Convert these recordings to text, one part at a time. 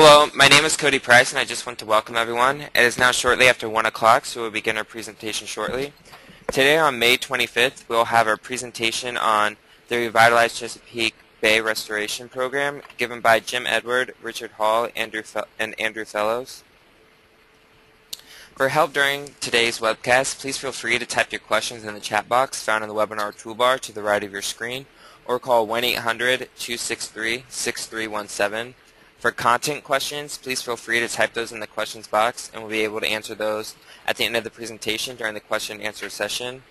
Hello, my name is Cody Price, and I just want to welcome everyone. It is now shortly after 1 o'clock, so we'll begin our presentation shortly. Today on May 25th, we'll have our presentation on the Revitalized Chesapeake Bay Restoration Program, given by Jim Edward, Richard Hall, and Andrew Fellows. For help during today's webcast, please feel free to type your questions in the chat box found in the webinar toolbar to the right of your screen, or call 1-800-263-6317. For content questions, please feel free to type those in the questions box, and we'll be able to answer those at the end of the presentation during the question and answer session.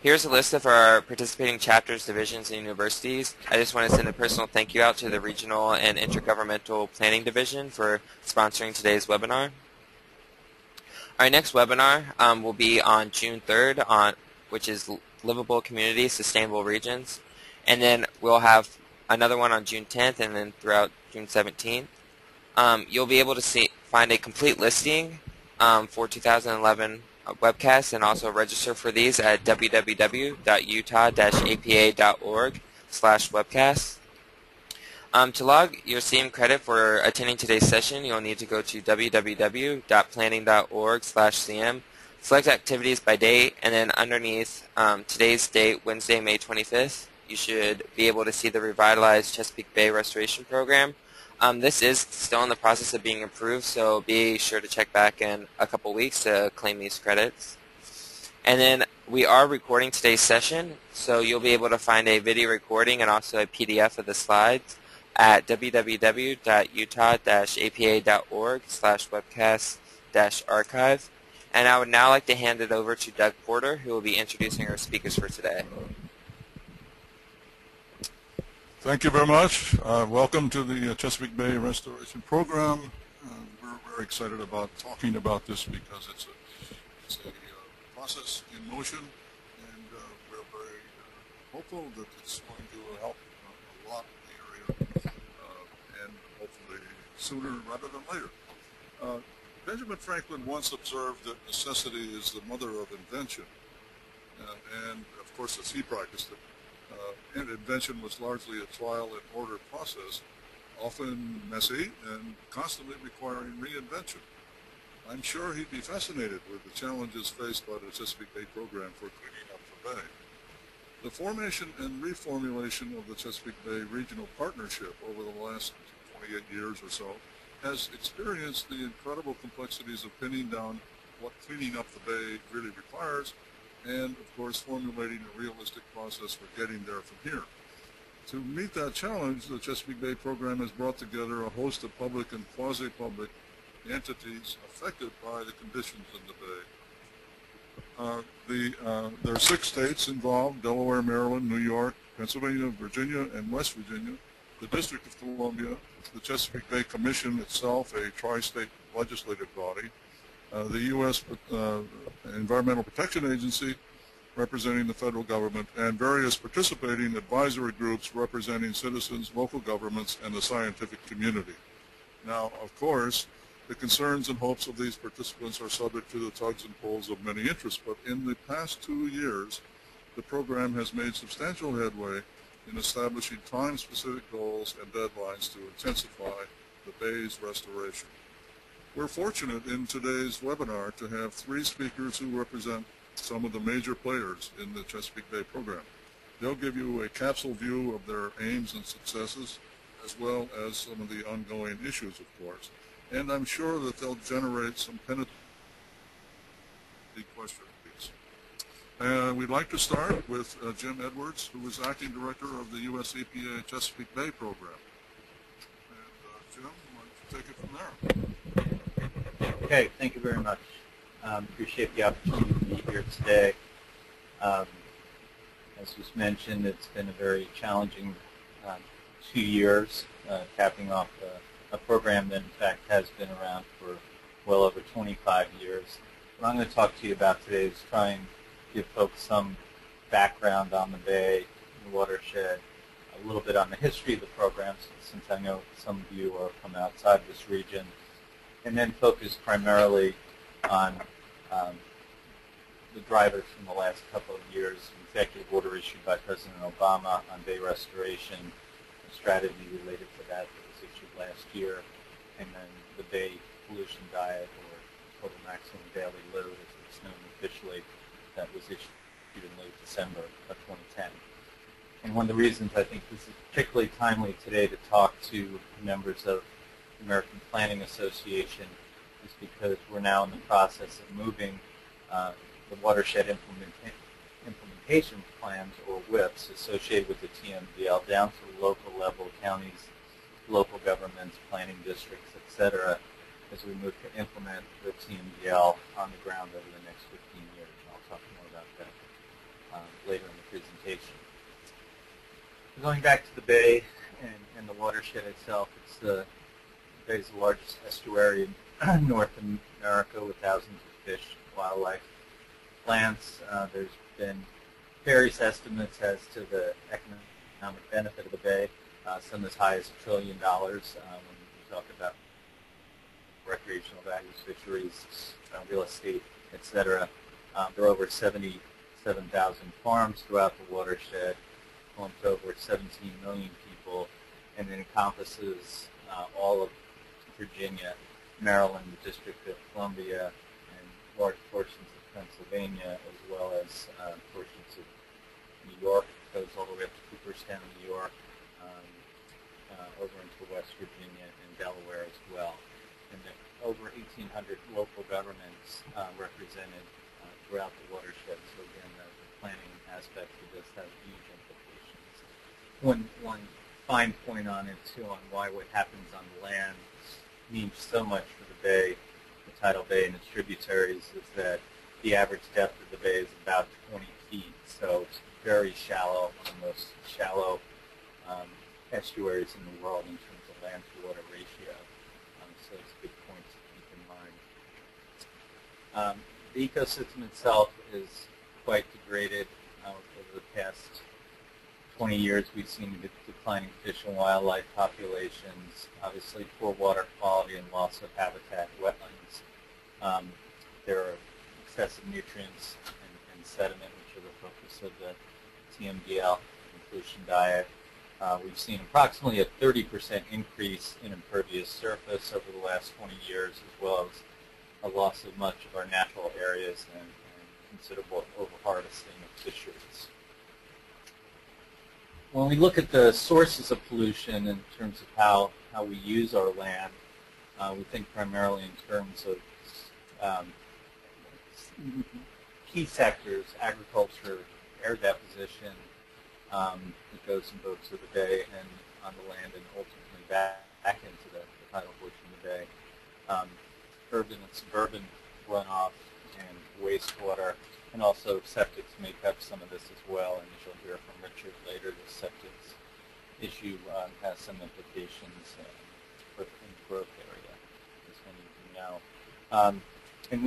Here's a list of our participating chapters, divisions, and universities. I just want to send a personal thank you out to the Regional and Intergovernmental Planning Division for sponsoring today's webinar. Our next webinar will be on June 3rd, which is Livable Communities, Sustainable Regions. And then we'll have another one on June 10th, and then throughout June 17th. You'll be able to find a complete listing for 2011 webcasts, and also register for these at www.utah-apa.org/webcasts. To log your CM credit for attending today's session, you'll need to go to www.planning.org/CM, select activities by date, and then underneath today's date, Wednesday, May 25th, you should be able to see the Revitalized Chesapeake Bay Restoration Program. This is still in the process of being approved, so be sure to check back in a couple weeks to claim these credits. And then we are recording today's session, so you'll be able to find a video recording and also a PDF of the slides at www.utah-apa.org/webcast-archive. And I would now like to hand it over to Doug Porter, who will be introducing our speakers for today. Thank you very much. Welcome to the Chesapeake Bay Restoration Program. We're very excited about talking about this because it's a process in motion, and we're very hopeful that it's going to help a lot in the area, and hopefully sooner rather than later. Benjamin Franklin once observed that necessity is the mother of invention, and of course as he practiced it, and invention was largely a trial and order process, often messy and constantly requiring reinvention. I'm sure he'd be fascinated with the challenges faced by the Chesapeake Bay program for cleaning up the bay. The formation and reformulation of the Chesapeake Bay Regional Partnership over the last 28 years or so has experienced the incredible complexities of pinning down what cleaning up the bay really requires, and of course formulating a realistic process for getting there from here. To meet that challenge, the Chesapeake Bay program has brought together a host of public and quasi-public entities affected by the conditions in the bay. There are 6 states involved: Delaware, Maryland, New York, Pennsylvania, Virginia, and West Virginia, the District of Columbia, the Chesapeake Bay Commission itself, a tri-state legislative body, the U.S. Environmental Protection Agency, representing the federal government, and various participating advisory groups representing citizens, local governments, and the scientific community. Now, of course, the concerns and hopes of these participants are subject to the tugs and pulls of many interests, but in the past 2 years, the program has made substantial headway in establishing time-specific goals and deadlines to intensify the bay's restoration. We're fortunate in today's webinar to have 3 speakers who represent some of the major players in the Chesapeake Bay program. They'll give you a capsule view of their aims and successes, as well as some of the ongoing issues, of course. And I'm sure that they'll generate some penetrating questions. We'd like to start with Jim Edwards, who is Acting Director of the U.S. EPA-Chesapeake Bay Program. And Jim, why don't you take it from there? Okay, thank you very much. Appreciate the opportunity to be here today. As was mentioned, it's been a very challenging 2 years, capping off a program that in fact has been around for well over 25 years. What I'm going to talk to you about today is try and give folks some background on the Bay, the Watershed, a little bit on the history of the program, since I know some of you are from outside this region, and then focus primarily on the drivers from the last couple of years, executive order issued by President Obama on bay restoration, a strategy related to that was issued last year, and then the Bay Pollution Diet, or Total Maximum Daily Load, as it's known officially, that was issued in late December of 2010. And one of the reasons I think this is particularly timely today to talk to members of the American Planning Association is because we're now in the process of moving the Watershed implementation plans, or WIPs, associated with the TMDL down to the local level, counties, local governments, planning districts, etc., as we move to implement the TMDL on the ground over the next 15 years. And I'll talk more about that later in the presentation. Going back to the Bay and the watershed itself, the Bay is the largest estuary in North America with thousands of fish, wildlife, plants. There's been various estimates as to the economic benefit of the Bay, some as high as $1 trillion when we talk about recreational values, fisheries, real estate, etc. There are over 77,000 farms throughout the watershed, home to over 17 million people, and it encompasses all of Virginia, Maryland, the District of Columbia, and large portions of Pennsylvania, as well as portions of New York. It goes all the way up to Cooperstown, New York, over into West Virginia and Delaware as well. And there are over 1,800 local governments represented throughout the watershed. So again, the planning aspect of this has huge implications. One fine point on it, too, on why what happens on the land means so much for the Bay, the tidal Bay and its tributaries, is that the average depth of the Bay is about 20 feet. So it's very shallow, one of the most shallow estuaries in the world in terms of land-to-water ratio. So it's a good point to keep in mind. The ecosystem itself is quite degraded. Over the past 20 years, we've seen declining fish and wildlife populations, obviously poor water quality and loss of habitat, wetlands. There are excessive nutrients and sediment, which are the focus of the TMDL and pollution diet. We've seen approximately a 30% increase in impervious surface over the last 20 years, as well as a loss of much of our natural areas and considerable overharvesting of fisheries. When we look at the sources of pollution in terms of how we use our land, we think primarily in terms of key sectors: agriculture, air deposition, that goes in both to the Bay and on the land, and ultimately back into the tidal portion of the Bay. Urban and suburban runoff and wastewater, and also septics make up some of this as well. And as you'll hear from Richard later, the septics issue has some implications in the growth area, as many of you know. And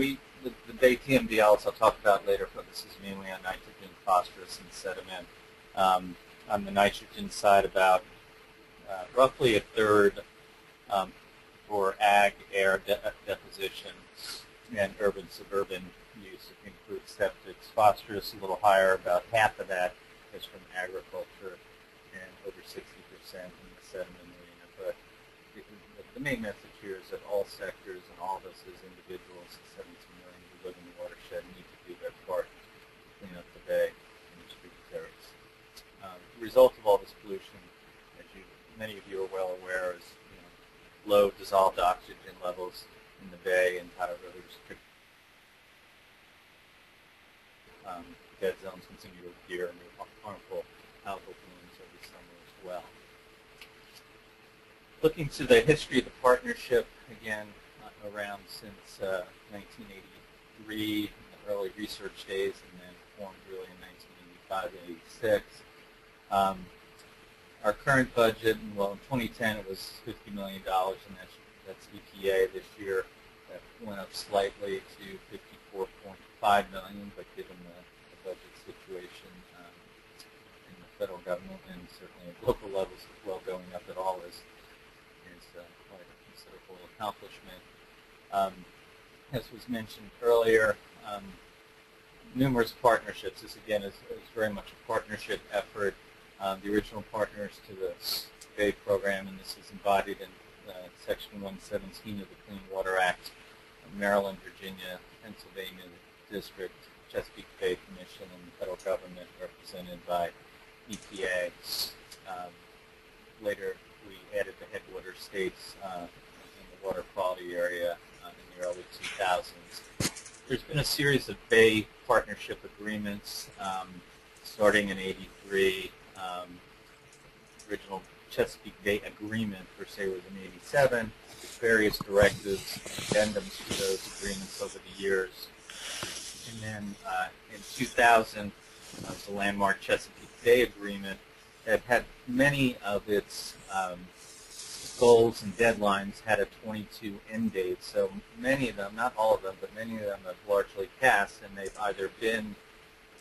the Bay TMDLs I'll talk about later focuses mainly on nitrogen, phosphorus, and sediment. On the nitrogen side, about roughly a third for ag, air deposition, and urban-suburban use. It includes septics. Phosphorus a little higher, about half of that is from agriculture, and over 60% in the sediment arena. But the main message here is that all sectors and all of us as individuals, 17 million who live in the watershed, need to do their part to clean up the Bay and its tributaries. The result of all this pollution, as many of you are well aware, is low dissolved oxygen levels in the Bay and tidal really restricted dead zones continue to appear, and harmful algal blooms every summer as well. Looking to the history of the partnership, again, around since 1983, in the early research days, and then formed really in 1985 and 86. Our current budget, well, in 2010 it was $50 million, and that's EPA. This year that went up slightly to $54.5 million, but given the budget situation in the federal government and certainly at local levels as well, going up at all is quite a considerable accomplishment. As was mentioned earlier, numerous partnerships. This again is very much a partnership effort. The original partners to the Bay program, and this is embodied in Section 117 of the Clean Water Act, Maryland, Virginia, Pennsylvania District, Chesapeake Bay Commission, and the federal government represented by EPA. Later, we added the headwater states in the water quality area in the early 2000s. There's been a series of Bay partnership agreements starting in '83. Original Chesapeake Bay Agreement, per se, was in '87. Various directives, addendums to those agreements over the years. And then in 2000, the landmark Chesapeake Bay Agreement had many of its goals and deadlines had a 22 end date. So many of them, not all of them, but many of them have largely passed, and they've either been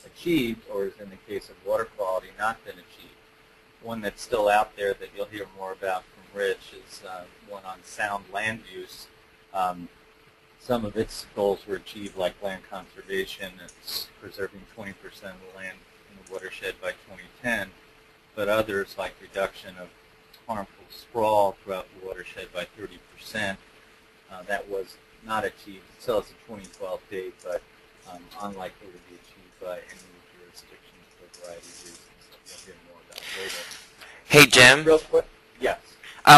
achieved or, as in the case of water quality, not been achieved. One that's still out there that you'll hear more about from Rich is one on sound land use. Some of its goals were achieved, like land conservation. It's preserving 20% of the land in the watershed by 2010. But others, like reduction of harmful sprawl throughout the watershed by 30%, that was not achieved. It still has a 2012 date, but unlikely to be achieved by any jurisdictions for a variety of reasons that we'll hear more about later. Hey, Jim. Real quick, yes.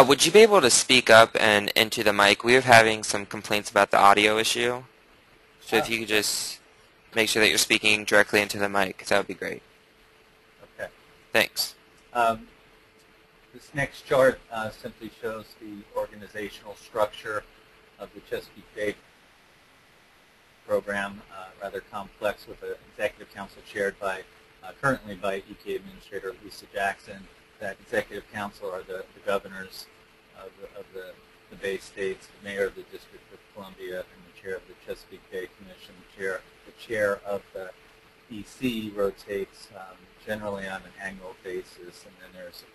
Would you be able to speak up and into the mic? We are having some complaints about the audio issue. So if you could just make sure that you're speaking directly into the mic, that would be great. Okay. Thanks. This next chart simply shows the organizational structure of the Chesapeake Bay program, rather complex, with an executive council chaired by, currently by EPA Administrator Lisa Jackson. That executive council are the governors of the Bay States, the mayor of the District of Columbia, and the chair of the Chesapeake Bay Commission. The chair of the EC rotates generally on an annual basis, and then there's a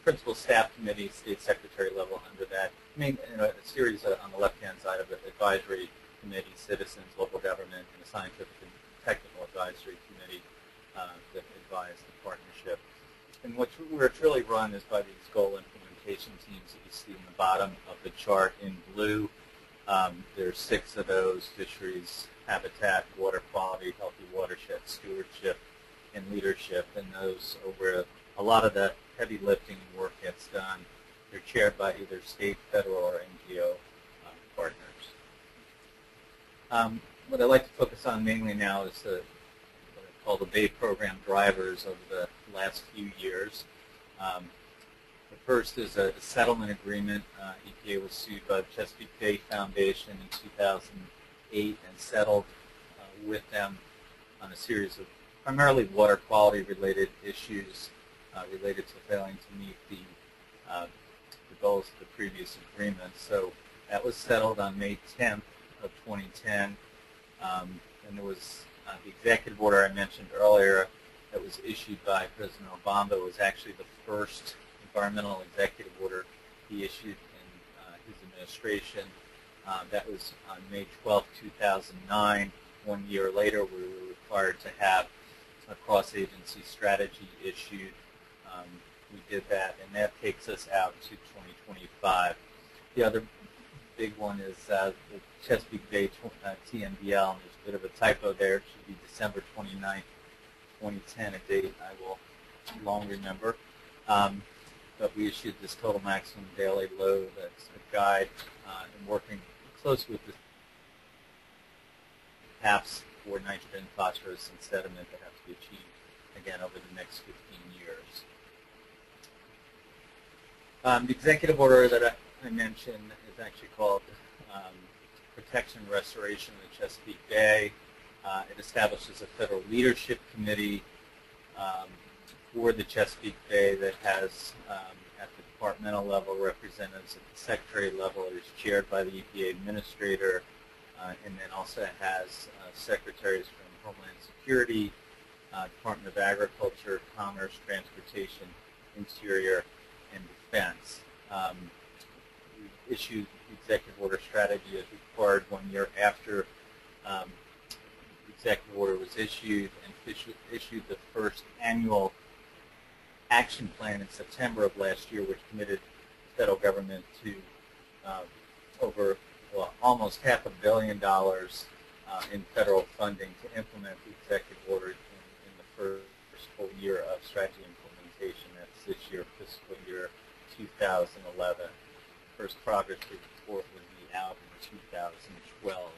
principal staff committee, state secretary level under that. A series on the left-hand side of it, advisory committee, citizens, local government, and a scientific and technical advisory committee that advise the partnership. And where it's really run is by these goal implementation teams that you see in the bottom of the chart in blue. There's 6 of those: fisheries, habitat, water quality, healthy watershed, stewardship, and leadership. And those are where a lot of the heavy lifting and work gets done. They're chaired by either state, federal, or NGO partners. What I'd like to focus on mainly now is what I call the Bay Program drivers over the last few years. The first is a settlement agreement. EPA was sued by the Chesapeake Bay Foundation in 2008 and settled with them on a series of primarily water quality related issues related to failing to meet the goals of the previous agreement. So that was settled on May 10th of 2010. And there was the executive order I mentioned earlier that was issued by President Obama was actually the first environmental executive order he issued in his administration. That was on May 12, 2009. 1 year later, we were required to have a cross-agency strategy issued. We did that, and that takes us out to 2025. The other big one is the Chesapeake Bay TMDL, and there's a bit of a typo there. It should be December 29th, 2010, a date I will long remember. But we issued this total maximum daily load that's a guide and working closely with the caps for nitrogen, phosphorus, and sediment that have to be achieved, again, over the next 15 years. The executive order that I mentioned is actually called Protection and Restoration of the Chesapeake Bay. It establishes a federal leadership committee for the Chesapeake Bay that has, at the departmental level, representatives at the secretary level. It is chaired by the EPA administrator, and then also has secretaries from Homeland Security, Department of Agriculture, Commerce, Transportation, Interior, and Defense. We issued the executive order strategy as required 1 year after the executive order was issued, and issued the first annual action plan in September of last year, which committed federal government to over almost $500 million in federal funding to implement the executive order in the first full year of strategy implementation. That's this year, fiscal year 2011. First progress report will be out in 2012.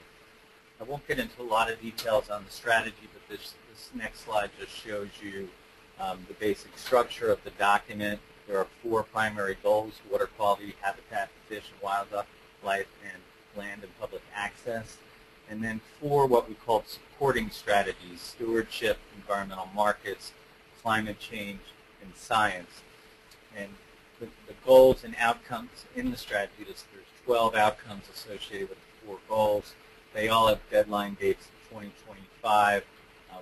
I won't get into a lot of details on the strategy, but this next slide just shows you the basic structure of the document. There are 4 primary goals: water quality, habitat, fish and wildlife, and land and public access. And then 4 what we call supporting strategies: stewardship, environmental markets, climate change, and science. And the goals and outcomes in the strategy, there's 12 outcomes associated with the 4 goals. They all have deadline dates of 2025.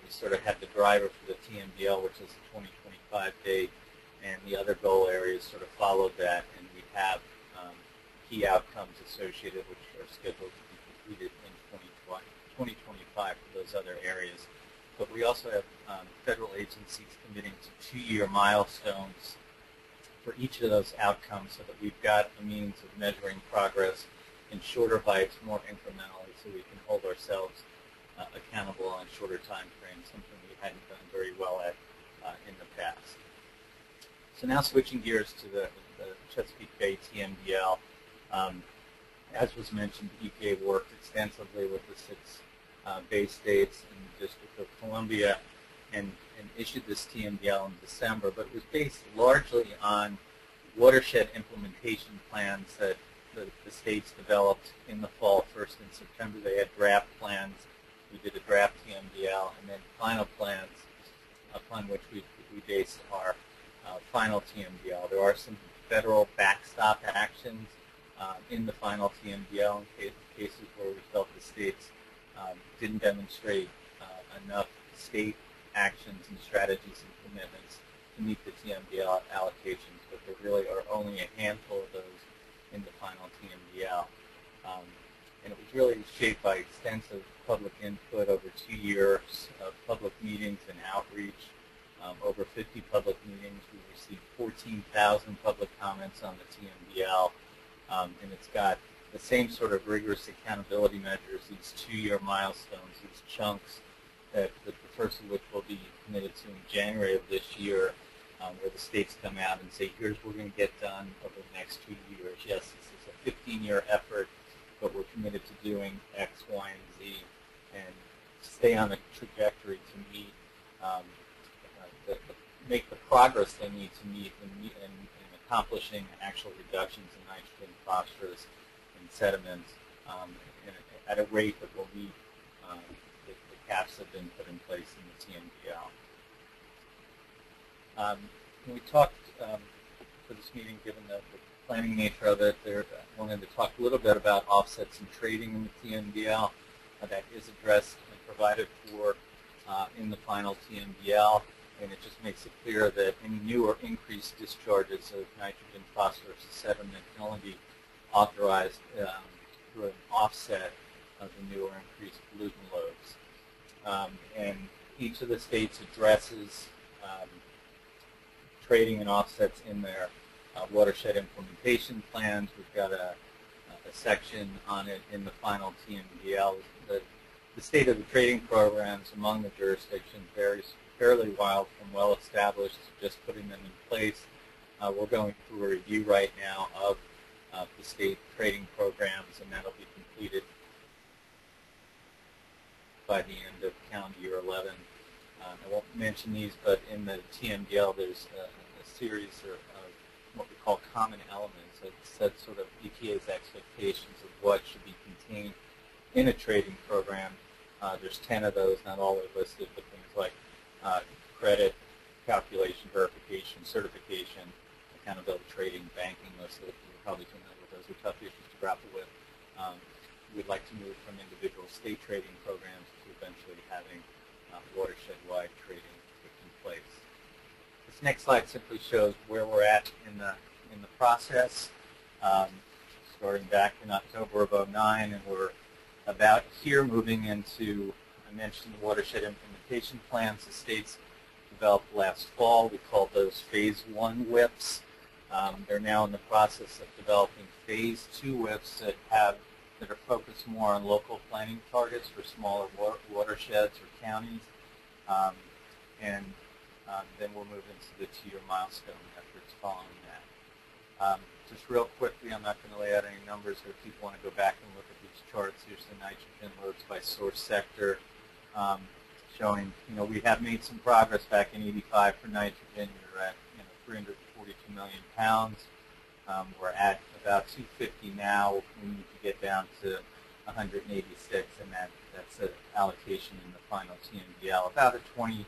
We sort of had the driver for the TMDL, which is the 2025 date, and the other goal areas sort of followed that, and we have key outcomes associated which are scheduled to be completed in 2025 for those other areas. But we also have federal agencies committing to 2-year milestones for each of those outcomes, so that we've got a means of measuring progress in shorter bites, more incrementally, so we can hold ourselves accountable on shorter time frames, something we hadn't done very well at in the past. So now switching gears to the Chesapeake Bay TMDL. As was mentioned, the EPA worked extensively with the 6 Bay states and the District of Columbia and issued this TMDL in December, but it was based largely on watershed implementation plans that the states developed in the fall. First in September they had draft plans. We did a draft TMDL, and then final plans upon which we based our final TMDL. There are some federal backstop actions in the final TMDL in cases where we felt the states didn't demonstrate enough state actions and strategies and commitments to meet the TMDL allocations, but there really are only a handful of those in the final TMDL. And it was really shaped by extensive public input over 2 years of public meetings and outreach, over 50 public meetings. We received 14,000 public comments on the TMDL, and it's got the same sort of rigorous accountability measures, these 2-year milestones, these chunks, that the first of which will be committed to in January of this year, where the states come out and say, here's what we're going to get done over the next 2 years. Yes, this is a 15-year effort, but we're committed to doing X, Y, and Z, and stay on the trajectory to meet, make the progress they need to meet in accomplishing actual reductions in nitrogen, phosphorus, and sediments at a rate that will meet the caps that have been put in place in the TMDL. When we talked for this meeting, given the planning nature of it, I wanted to talk a little bit about offsets and trading in the TMDL. That is addressed and provided for in the final TMDL, and it just makes it clear that any new or increased discharges of nitrogen, phosphorus, and sediment can only be authorized through an offset of the new or increased pollutant loads. And each of the states addresses trading and offsets in their watershed implementation plans. We've got a section on it in the final TMDL. The state of the trading programs among the jurisdictions varies fairly wild from well-established to just putting them in place. We're going through a review right now of the state trading programs, and that'll be completed by the end of calendar year 11. I won't mention these, but in the TMDL there's a series of what we call common elements that set sort of EPA's expectations of what should be contained in a trading program. There's 10 of those, not all are listed, but things like credit, calculation, verification, certification, accountability, trading, banking, most of it you're probably familiar with. Those are tough issues to grapple with. We'd like to move from individual state trading programs to eventually having watershed-wide trading taking place. This next slide simply shows where we're at in the process. Starting back in October of 2009, and we're about here moving into, I mentioned the watershed implementation plans the states developed last fall. We call those Phase 1 WIPs. They're now in the process of developing phase 2 WIPs that are focused more on local planning targets for smaller watersheds or counties. Then we'll move into the 2-year milestone efforts following that. Just real quickly, I'm not going to lay out any numbers, but if people want to go back and look at these charts, here's the nitrogen loads by source sector, showing, we have made some progress back in '85 for nitrogen. We were at, 342 million pounds. We're at about 250 now. We need to get down to 186, and that's an allocation in the final TMDL, about a 20-25%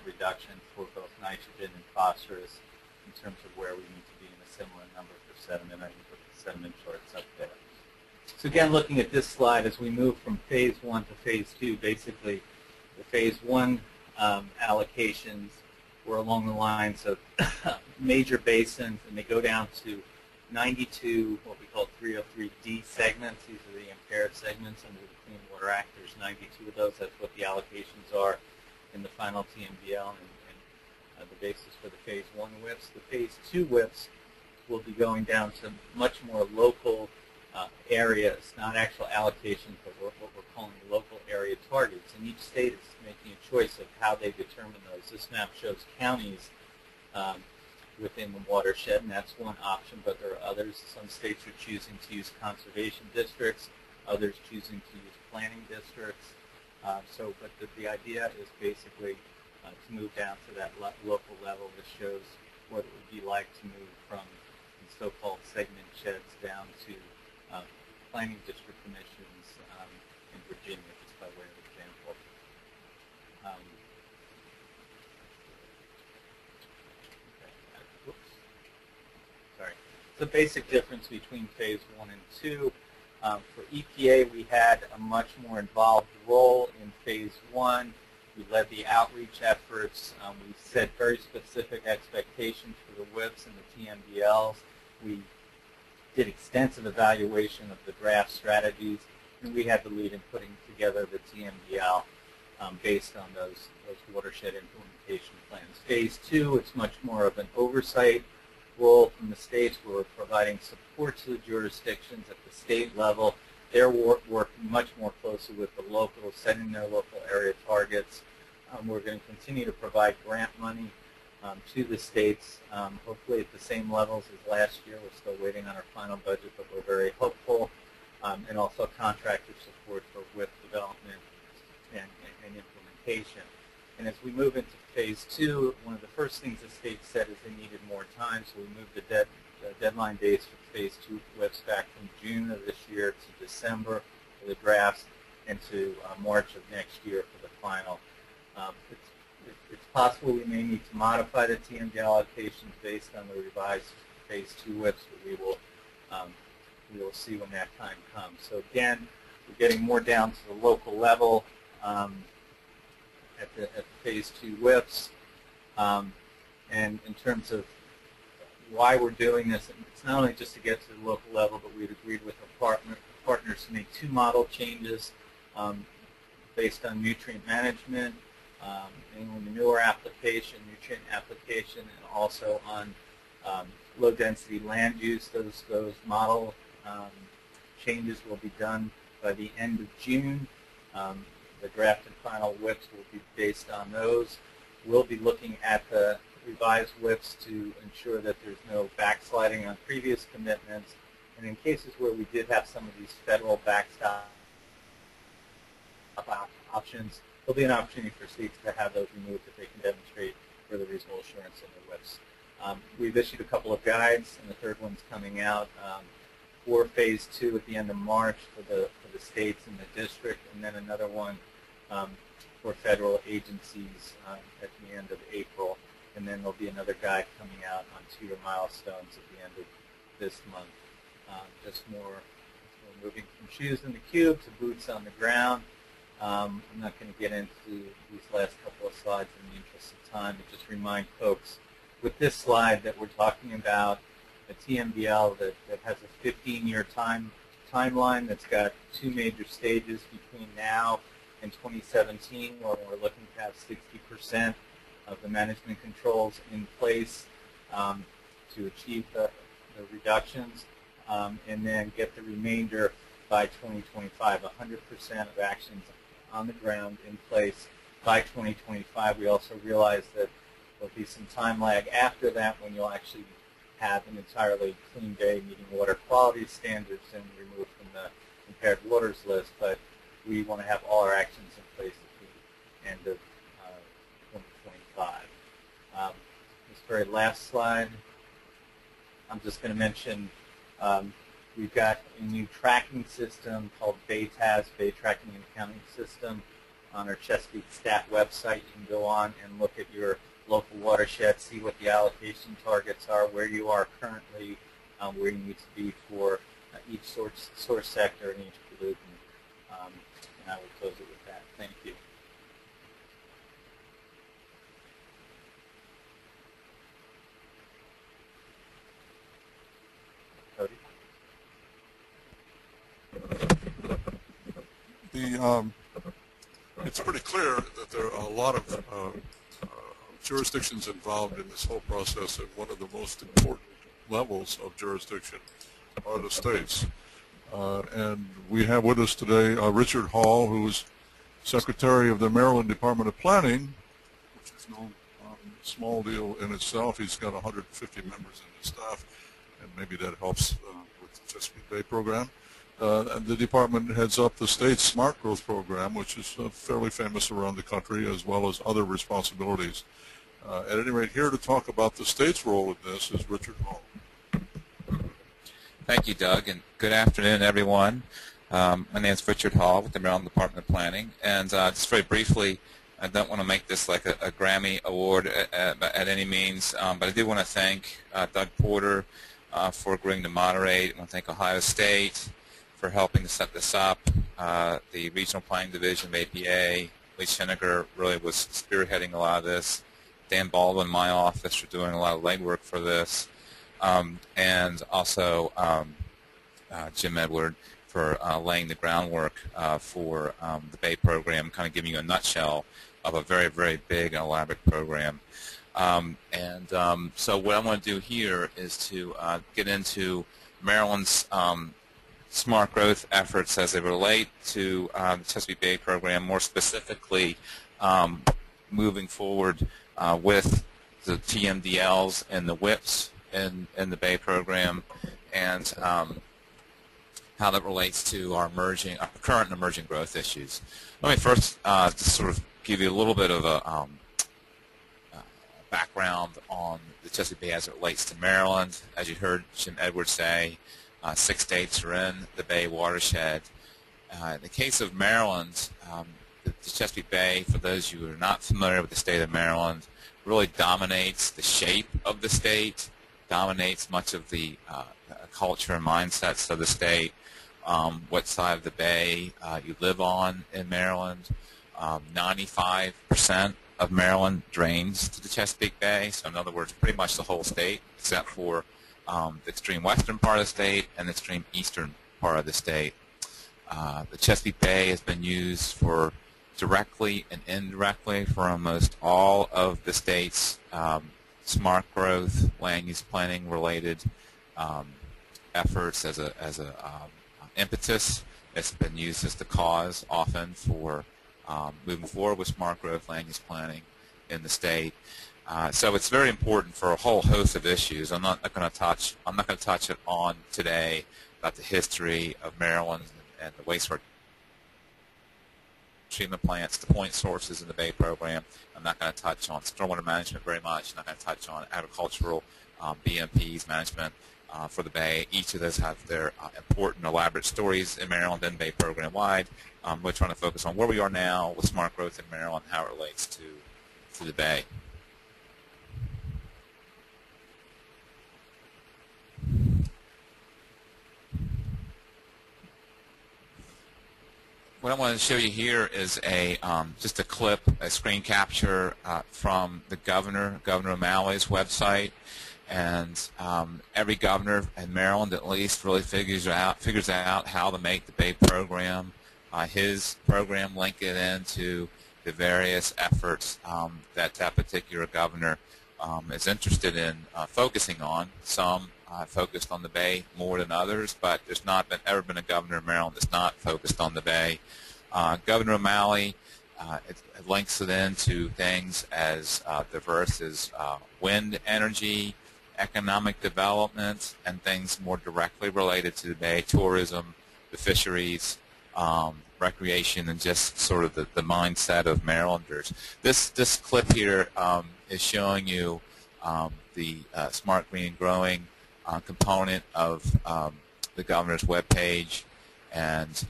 reduction for both nitrogen and phosphorus in terms of where we need to be in a similar number for sediment. I can put the sediment charts up there. So again, looking at this slide, as we move from phase 1 to phase 2, basically the phase 1 allocations were along the lines of major basins, and they go down to 92, what we call 303D segments. These are the impaired segments under the Clean Water Act. There's 92 of those. That's what the allocations are in the final TMDL and the basis for the phase 1 WIPs. The phase 2 WIPs will be going down to much more local areas, not actual allocations, but what we're calling local area targets. And each state is making a choice of how they determine those. This map shows counties within the watershed, and that's one option, but there are others. Some states are choosing to use conservation districts, others choosing to use planning districts. But the idea is basically to move down to that local level. This shows what it would be like to move from the so-called segment sheds down to planning district commissions in Virginia, just by way of example. Sorry. The basic difference between phase 1 and 2. For EPA, we had a much more involved role in phase 1. We led the outreach efforts. We set very specific expectations for the WIPs and the TMDLs. We did extensive evaluation of the draft strategies, and we had the lead in putting together the TMDL based on those watershed implementation plans. Phase 2, it's much more of an oversight role from the states, where we're providing support to the jurisdictions at the state level. They're working much more closely with the locals, setting their local area targets. We're going to continue to provide grant money to the states, hopefully at the same levels as last year. We're still waiting on our final budget, but we're very hopeful. And also contractor support for WIP development and implementation. And as we move into phase 2, one of the first things the state said is they needed more time, so we moved the deadline dates for phase 2 WIPs back from June of this year to December for the drafts, and to March of next year for the final. It's possible we may need to modify the TMD allocations based on the revised phase 2 WIPs, but we will see when that time comes. So again, we're getting more down to the local level at the phase 2 WIPs. And in terms of why we're doing this, it's not only just to get to the local level, but we've agreed with our partners to make 2 model changes based on nutrient management, mainly manure application, nutrient application, and also on low-density land use. Those model changes will be done by the end of June. The draft and final WIPs will be based on those. We'll be looking at the revised WIPs to ensure that there's no backsliding on previous commitments. And in cases where we did have some of these federal backstop options, there'll be an opportunity for states to have those removed if they can demonstrate further reasonable assurance in their WIPs. We've issued a couple of guides, and the third one's coming out for phase 2 at the end of March for the states and the district, and then another one for federal agencies at the end of April. And then there'll be another guide coming out on 2-year milestones at the end of this month. Just more moving from shoes in the cube to boots on the ground. I'm not going to get into these last couple of slides in the interest of time, but just remind folks with this slide that we're talking about a TMDL that has a 15-year timeline that's got 2 major stages between now and 2017, where we're looking to have 60% of the management controls in place to achieve the reductions, and then get the remainder by 2025, 100% of actions on the ground in place by 2025. We also realize that there'll be some time lag after that when you'll actually have an entirely clean bay meeting water quality standards and removed from the impaired waters list, but we want to have all our actions in place at the end of 2025. This very last slide, I'm just going to mention we've got a new tracking system called BayTAS, Bay Tracking and Accounting System, on our Chesapeake Stat website. You can go on and look at your local watershed, see what the allocation targets are, where you are currently, where you need to be for each source sector and each pollutant. And I will close it with that. Thank you. Cody? It's pretty clear that there are a lot of jurisdictions involved in this whole process, and one of the most important levels of jurisdiction are the states. And we have with us today Richard Hall, who is Secretary of the Maryland Department of Planning, which is no small deal in itself. He's got 150 members in his staff, and maybe that helps with the Chesapeake Bay program. The department heads up the state's Smart Growth program, which is fairly famous around the country, as well as other responsibilities. At any rate, here to talk about the state's role in this is Richard Hall. Thank you, Doug, and good afternoon, everyone. My name is Richard Hall with the Maryland Department of Planning, and just very briefly, I don't want to make this like a Grammy Award at any means, but I do want to thank Doug Porter for agreeing to moderate. I want to thank Ohio State for helping to set this up. The Regional Planning Division of APA, Lee Schenniger really was spearheading a lot of this. Dan Baldwin, my office, for doing a lot of legwork for this. And also Jim Edward for laying the groundwork for the Bay program, kind of giving you a nutshell of a very, very big and elaborate program. So what I want to do here is to get into Maryland's smart growth efforts as they relate to the Chesapeake Bay program, more specifically moving forward with the TMDLs and the WIPs in the Bay program, and how that relates to our current and emerging growth issues. Let me first just sort of give you a little bit of a background on the Chesapeake Bay as it relates to Maryland. As you heard Jim Edwards say, 6 states are in the Bay watershed. In the case of Maryland, the Chesapeake Bay, for those of you who are not familiar with the state of Maryland, really dominates the shape of the state, dominates much of the culture and mindsets of the state, what side of the bay you live on in Maryland. 95% of Maryland drains to the Chesapeake Bay, so in other words, pretty much the whole state, except for the extreme western part of the state and the extreme eastern part of the state. The Chesapeake Bay has been used for directly and indirectly for almost all of the state's smart growth, land use planning related efforts as a impetus. It's been used as the cause often for moving forward with smart growth, land use planning in the state. So it's very important for a whole host of issues. I'm not going to touch it on today about the history of Maryland and the wastewater treatment plants, the point sources in the Bay program. I'm not going to touch on stormwater management very much. I'm not going to touch on agricultural BMPs management for the Bay. Each of those have their important, elaborate stories in Maryland and Bay program-wide. We're trying to focus on where we are now with smart growth in Maryland, how it relates to the Bay. What I want to show you here is just a clip, a screen capture from the Governor O'Malley's website. And every governor in Maryland, at least, really figures out how to make the Bay program, his program, link it into the various efforts that particular governor is interested in focusing on. Some focused on the Bay more than others, but there's not ever been a governor in Maryland that's not focused on the Bay. Governor O'Malley it links it into things as diverse as wind energy, economic development, and things more directly related to the Bay, tourism, the fisheries, recreation, and just sort of the mindset of Marylanders. This clip here is showing you the Smart Green and Growing component of the governor's webpage, and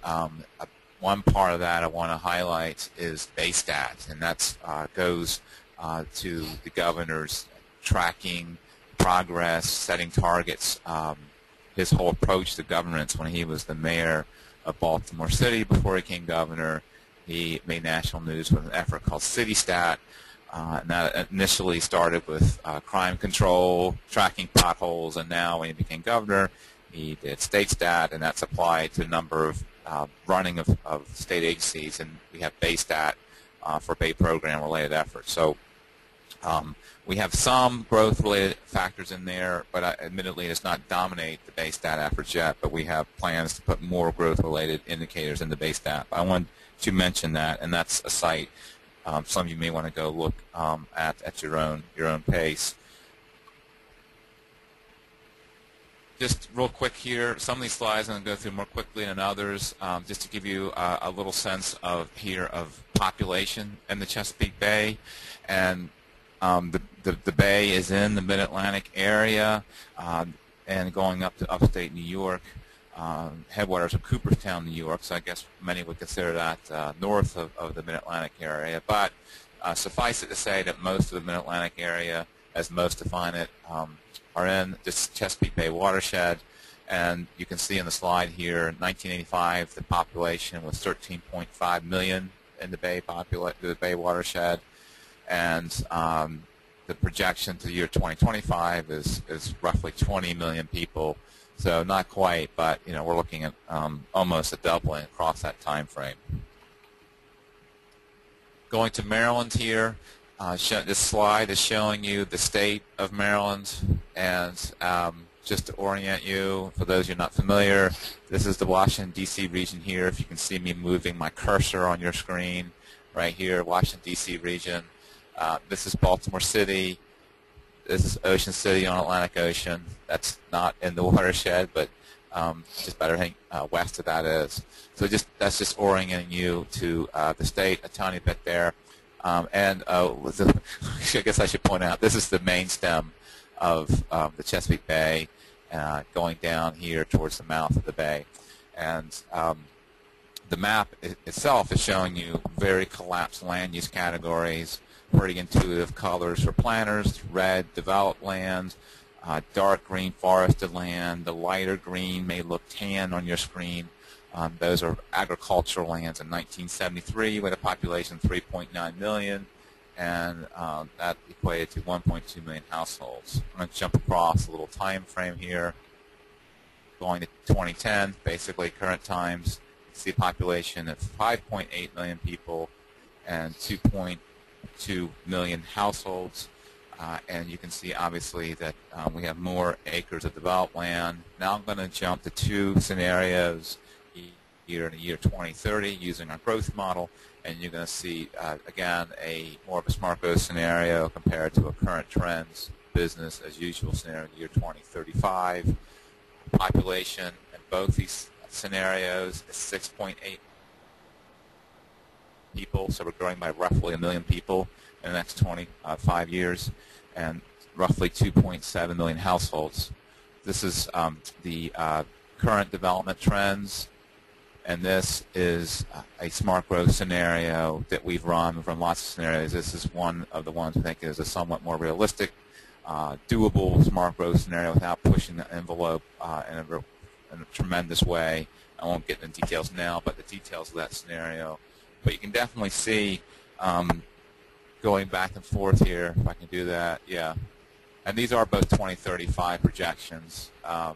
one part of that I want to highlight is Baystat, and that goes to the governor's tracking progress, setting targets, his whole approach to governance when he was the mayor of Baltimore City before he became governor. He made national news with an effort called CityStat, and that initially started with crime control, tracking potholes, and now when he became governor, he did StateStat, and that's applied to a number of running of state agencies, and we have Baystat for Bay program-related efforts. So we have some growth-related factors in there, but admittedly it does not dominate the Baystat efforts yet, but we have plans to put more growth-related indicators in the Baystat. I wanted to mention that, and that's a site some of you may want to go look at your own pace. Just real quick here, some of these slides I'm going to go through more quickly than others, just to give you a little sense of population in the Chesapeake Bay. And the Bay is in the Mid-Atlantic area and going up to upstate New York, headwaters of Cooperstown, New York, so I guess many would consider that north of the Mid-Atlantic area. But suffice it to say that most of the Mid-Atlantic area, as most define it, are in this Chesapeake Bay Watershed. And you can see in the slide here, in 1985, the population was 13.5 million in the Bay Watershed. And the projection to the year 2025 is roughly 20 million people. So not quite, but we're looking at almost a doubling across that time frame. Going to Maryland here, this slide is showing you the state of Maryland, and just to orient you, for those who are not familiar, this is the Washington, D.C. region here. If you can see me moving my cursor on your screen right here, Washington, D.C. region. This is Baltimore City. This is Ocean City on Atlantic Ocean. That's not in the watershed, but just about everything west of that is. So that's just orienting you to the state a tiny bit there. And I guess I should point out, this is the main stem of the Chesapeake Bay, going down here towards the mouth of the bay. And the map itself is showing you very collapsed land use categories, pretty intuitive colors for planners: red, developed land, dark green, forested land. The lighter green may look tan on your screen. Those are agricultural lands in 1973 with a population of 3.9 million, and that equated to 1.2 million households. I'm going to jump across a little time frame here, going to 2010, basically current times. You see a population of 5.8 million people and 2.2 million households. And you can see obviously that we have more acres of developed land. Now I'm going to jump to two scenarios here in the year 2030 using our growth model, and you're going to see again more of a smart growth scenario compared to a current trends business as usual scenario in the year 2035. Population in both these scenarios is 6.8 people, so we're growing by roughly 1 million people in the next 25 years, and roughly 2.7 million households. This is the current development trends, and this is a smart growth scenario that we've run. We've run lots of scenarios. This is one of the ones we think is a somewhat more realistic, doable smart growth scenario without pushing the envelope in a tremendous way. I won't get into details now, but the details of that scenario. But you can definitely see going back and forth here, if I can do that, yeah. And these are both 2035 projections. You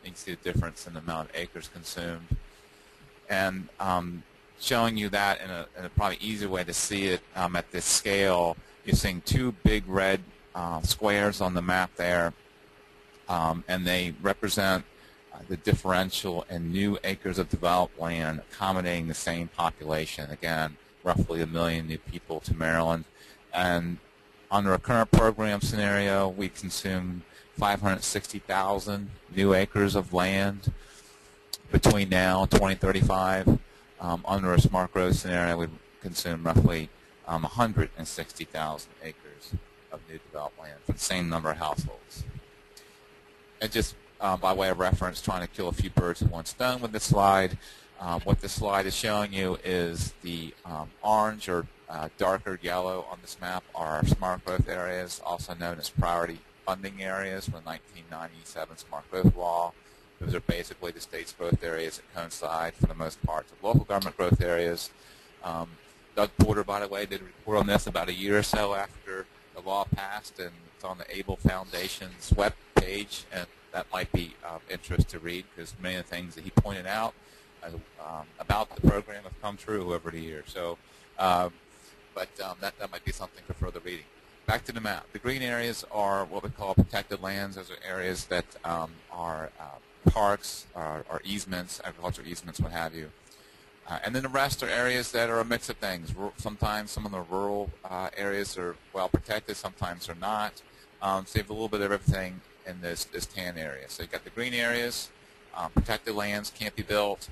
can see the difference in the amount of acres consumed. And showing you that in a probably easier way to see it at this scale, you're seeing two big red squares on the map there, and they represent the differential in new acres of developed land accommodating the same population. Again, roughly 1 million new people to Maryland. And under a current program scenario, we consume 560,000 new acres of land between now and 2035. Under a smart growth scenario, we consume roughly 160,000 acres of new developed land for the same number of households. And just by way of reference, trying to kill a few birds with one stone with this slide, what this slide is showing you is the orange or darker yellow on this map are smart growth areas, also known as priority funding areas from the 1997 Smart Growth Law. Those are basically the state's growth areas that coincide, for the most part, to local government growth areas. Doug Porter, by the way, did a report on this about a year or so after the law passed, and it's on the Able Foundation's web page, and that might be of interest to read because many of the things that he pointed out about the program have come true over the years. So, that might be something for further reading. Back to the map. The green areas are what we call protected lands. Those are areas that are parks, or easements, agricultural easements, what have you. And then the rest are areas that are a mix of things. Sometimes some of the rural areas are well protected, sometimes they're not. So you have a little bit of everything in this tan area. So you've got the green areas, protected lands, can't be built.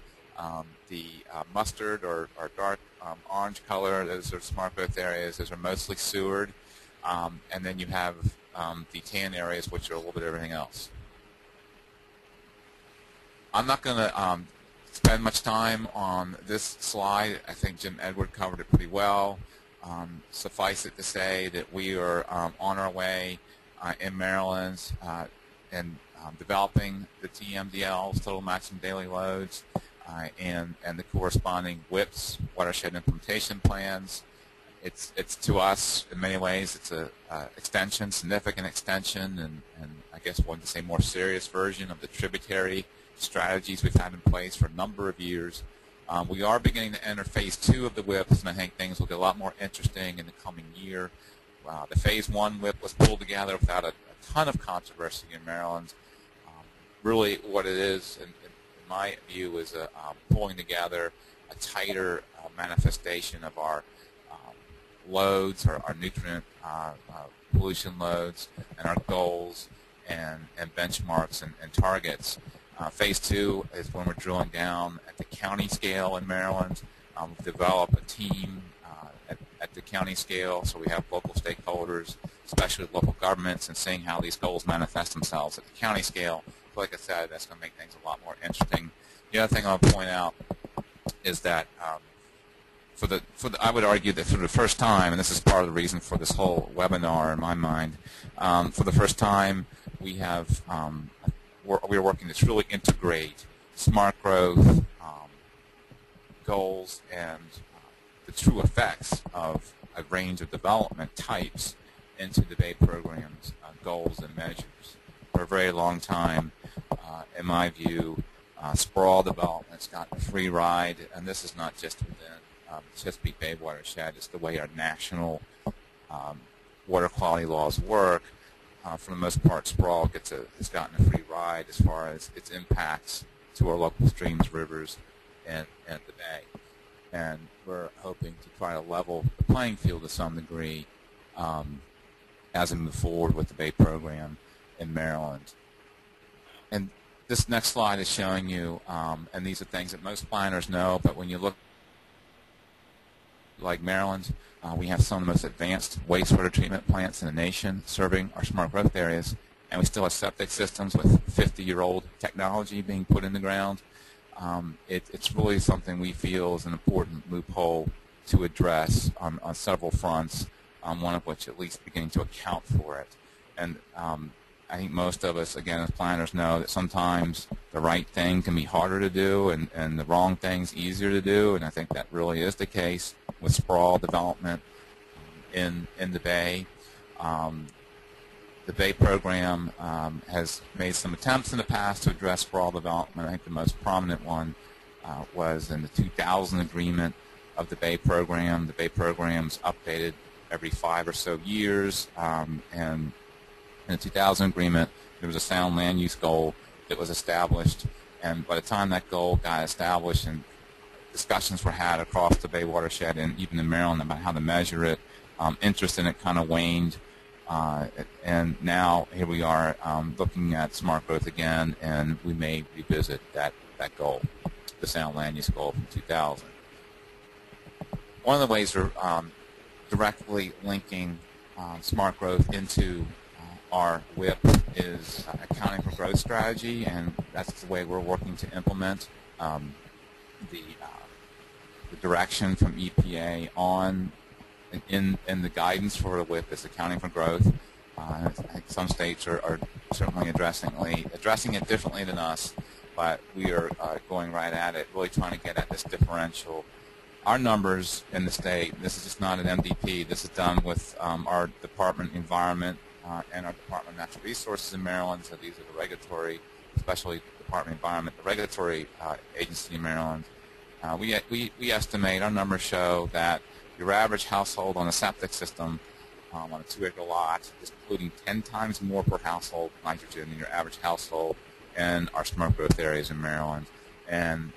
The mustard or dark orange color, those are smart growth areas. Those are mostly sewered. And then you have the tan areas, which are a little bit of everything else. I'm not going to spend much time on this slide. I think Jim Edward covered it pretty well. Suffice it to say that we are on our way in Maryland and developing the TMDLs, total maximum daily loads, and the corresponding WIPs, watershed implementation plans. It's to us, in many ways, it's a extension, significant extension, and I guess one to say more serious version of the tributary strategies we've had in place for a number of years. We are beginning to enter phase 2 of the WIPs, and I think things will get a lot more interesting in the coming year. The phase 1 WIP was pulled together without a ton of controversy in Maryland. Really what it is, in my view, is pulling together a tighter manifestation of our loads, our nutrient pollution loads, and our goals and benchmarks and targets. Phase 2 is when we're drilling down at the county scale in Maryland. We've developed a team at the county scale, so we have local stakeholders, especially local governments, and seeing how these goals manifest themselves at the county scale. So like I said, that's going to make things a lot more interesting. The other thing I'll point out is that I would argue that for the first time, and this is part of the reason for this whole webinar in my mind, for the first time we have we're working to truly integrate smart growth goals and the true effects of a range of development types into the Bay program's goals and measures. For a very long time, in my view, sprawl development's gotten a free ride, and this is not just within the Chesapeake Bay Watershed. It's the way our national water quality laws work. For the most part, sprawl has gotten a free ride as far as its impacts to our local streams, rivers, and the Bay. And we're hoping to try to level the playing field to some degree as we move forward with the Bay program in Maryland. And this next slide is showing you, and these are things that most planners know, but when you look like Maryland, we have some of the most advanced wastewater treatment plants in the nation serving our smart growth areas, and we still have septic systems with 50-year-old technology being put in the ground. It's really something we feel is an important loophole to address on several fronts, one of which at least beginning to account for it. And I think most of us, again, as planners, know that sometimes the right thing can be harder to do and the wrong thing's easier to do, and I think that really is the case with sprawl development in the Bay. The Bay program has made some attempts in the past to address sprawl development. I think the most prominent one was in the 2000 agreement of the Bay program. The Bay program's updated every 5 or so years. And in the 2000 agreement, there was a sound land use goal that was established. And by the time that goal got established and discussions were had across the Bay watershed and even in Maryland about how to measure it, interest in it kind of waned. And now here we are looking at smart growth again, and we may revisit that goal, the sound land use goal from 2000. One of the ways we're directly linking smart growth into our WIP is accounting for growth strategy, and that's the way we're working to implement the direction from EPA on in the guidance for the WIP is accounting for growth. I think some states are certainly addressing it differently than us, but we are going right at it, really trying to get at this differential. Our numbers in the state, this is just not an MDP, this is done with our Department of Environment and our Department of Natural Resources in Maryland, so these are the regulatory, especially Department of Environment, the regulatory agency in Maryland. We estimate, our numbers show that your average household on a septic system on a 2-acre lot is polluting 10 times more per household nitrogen than your average household in our smart growth areas in Maryland. And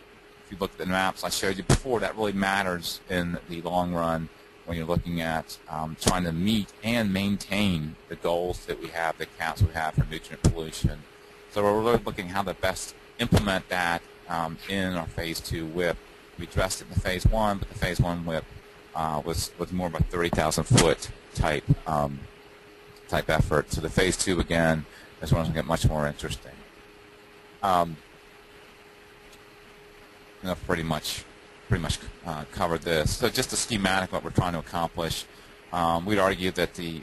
if you look at the maps I showed you before, that really matters in the long run when you're looking at trying to meet and maintain the goals that we have, the caps we have for nutrient pollution. So we're really looking at how to best implement that in our Phase 2 WIP. We addressed it in the Phase 1, but the Phase 1 WIP was more of a 30,000-foot type effort. So the Phase 2 again is going to get much more interesting. Pretty much covered this. So just a schematic of what we're trying to accomplish. We'd argue that the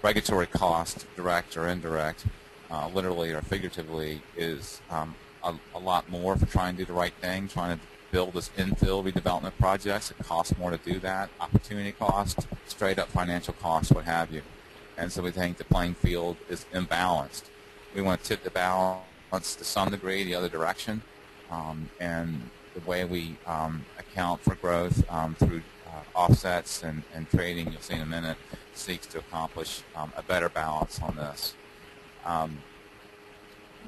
regulatory cost, direct or indirect, literally or figuratively, is a lot more for trying to do the right thing, trying to build this infill redevelopment projects. It costs more to do that. Opportunity cost, straight up financial cost, what have you. And so we think the playing field is imbalanced. We want to tip the balance to some degree the other direction. And the way we account for growth through offsets and trading, you'll see in a minute, seeks to accomplish a better balance on this.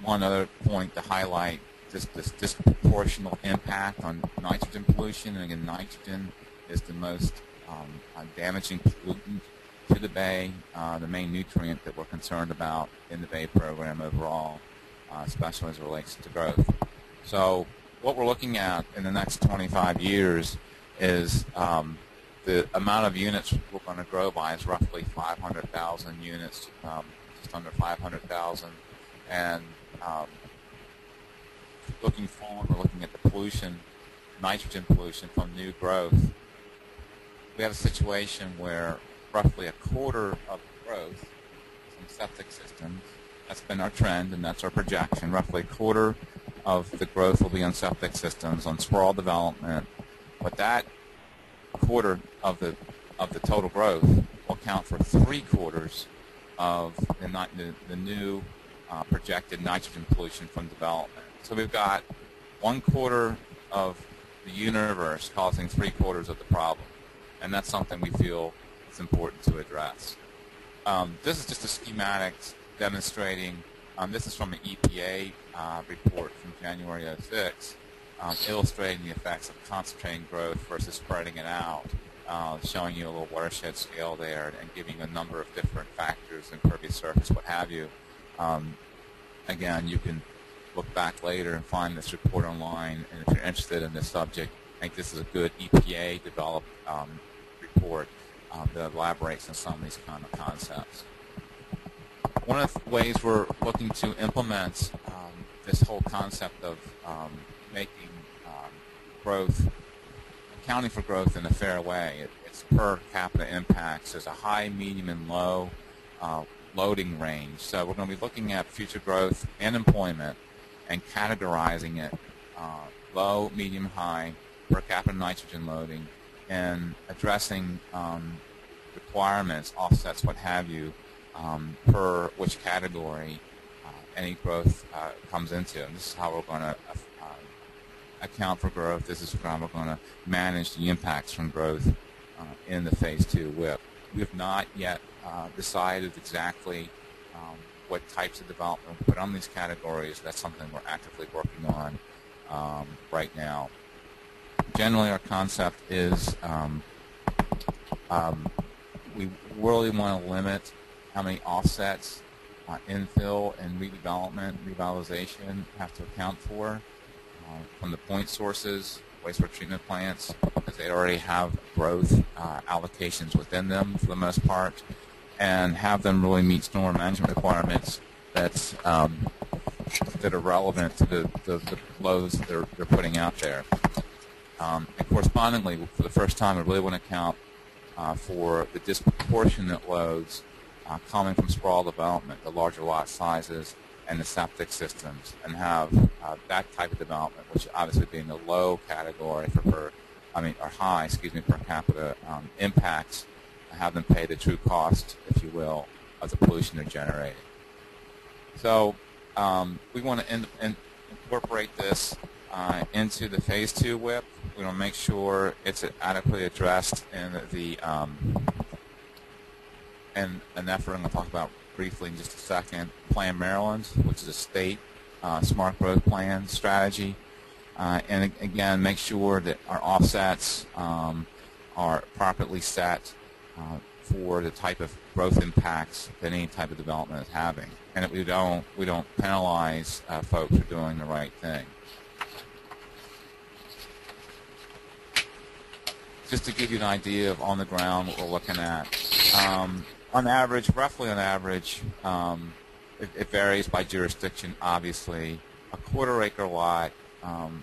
One other point to highlight, this disproportional impact on nitrogen pollution. And again, nitrogen is the most damaging pollutant to the Bay, the main nutrient that we're concerned about in the Bay program overall, especially as it relates to growth. So what we're looking at in the next 25 years is the amount of units we're going to grow by is roughly 500,000 units, just under 500,000. And looking forward, we're looking at the pollution, nitrogen pollution from new growth. We have a situation where roughly a quarter of the growth is in septic systems. That's been our trend, and that's our projection. Roughly a quarter of the growth will be on septic systems, on sprawl development. But that quarter of the total growth will account for 3/4 of the new projected nitrogen pollution from development. So we've got 1/4 of the universe causing 3/4 of the problem, and that's something we feel is important to address. This is just a schematic demonstrating, this is from an EPA report from January '06, illustrating the effects of concentrating growth versus spreading it out, showing you a little watershed scale there and giving a number of different factors, impervious surface, what have you. Again, you can look back later and find this report online, and if you're interested in this subject, I think this is a good EPA-developed report that elaborates on some of these kind of concepts. One of the ways we're looking to implement this whole concept of making growth, accounting for growth in a fair way, it's per capita impacts. There's a high, medium, and low loading range. So we're going to be looking at future growth and employment and categorizing it low, medium, high per capita nitrogen loading, and addressing requirements, offsets, what have you, per which category any growth comes into. And this is how we're going to account for growth. This is how we're going to manage the impacts from growth in the Phase 2 WIP. We have not yet decided exactly what types of development we put on these categories. That's something we're actively working on right now. Generally, our concept is we really want to limit how many offsets infill and redevelopment, revitalization have to account for from the point sources, wastewater treatment plants, because they already have growth allocations within them for the most part, and have them really meet stormwater management requirements that are relevant to the loads they're putting out there. And correspondingly, for the first time, we really want to account for the disproportionate loads coming from sprawl development, the larger lot sizes, and the septic systems, and have that type of development, which obviously being the low category or high, per capita impacts, have them pay the true cost, if you will, of the pollution they're generating. So we want to incorporate this into the Phase 2 WIP. We want to make sure it's adequately addressed in the and an effort I'm going to talk about briefly in just a second, Plan Maryland, which is a state smart growth plan strategy. And again, make sure that our offsets are properly set for the type of growth impacts that any type of development is having, and that we don't penalize folks for doing the right thing. Just to give you an idea of on the ground what we're looking at. On average, roughly on average, it varies by jurisdiction, obviously. A quarter-acre lot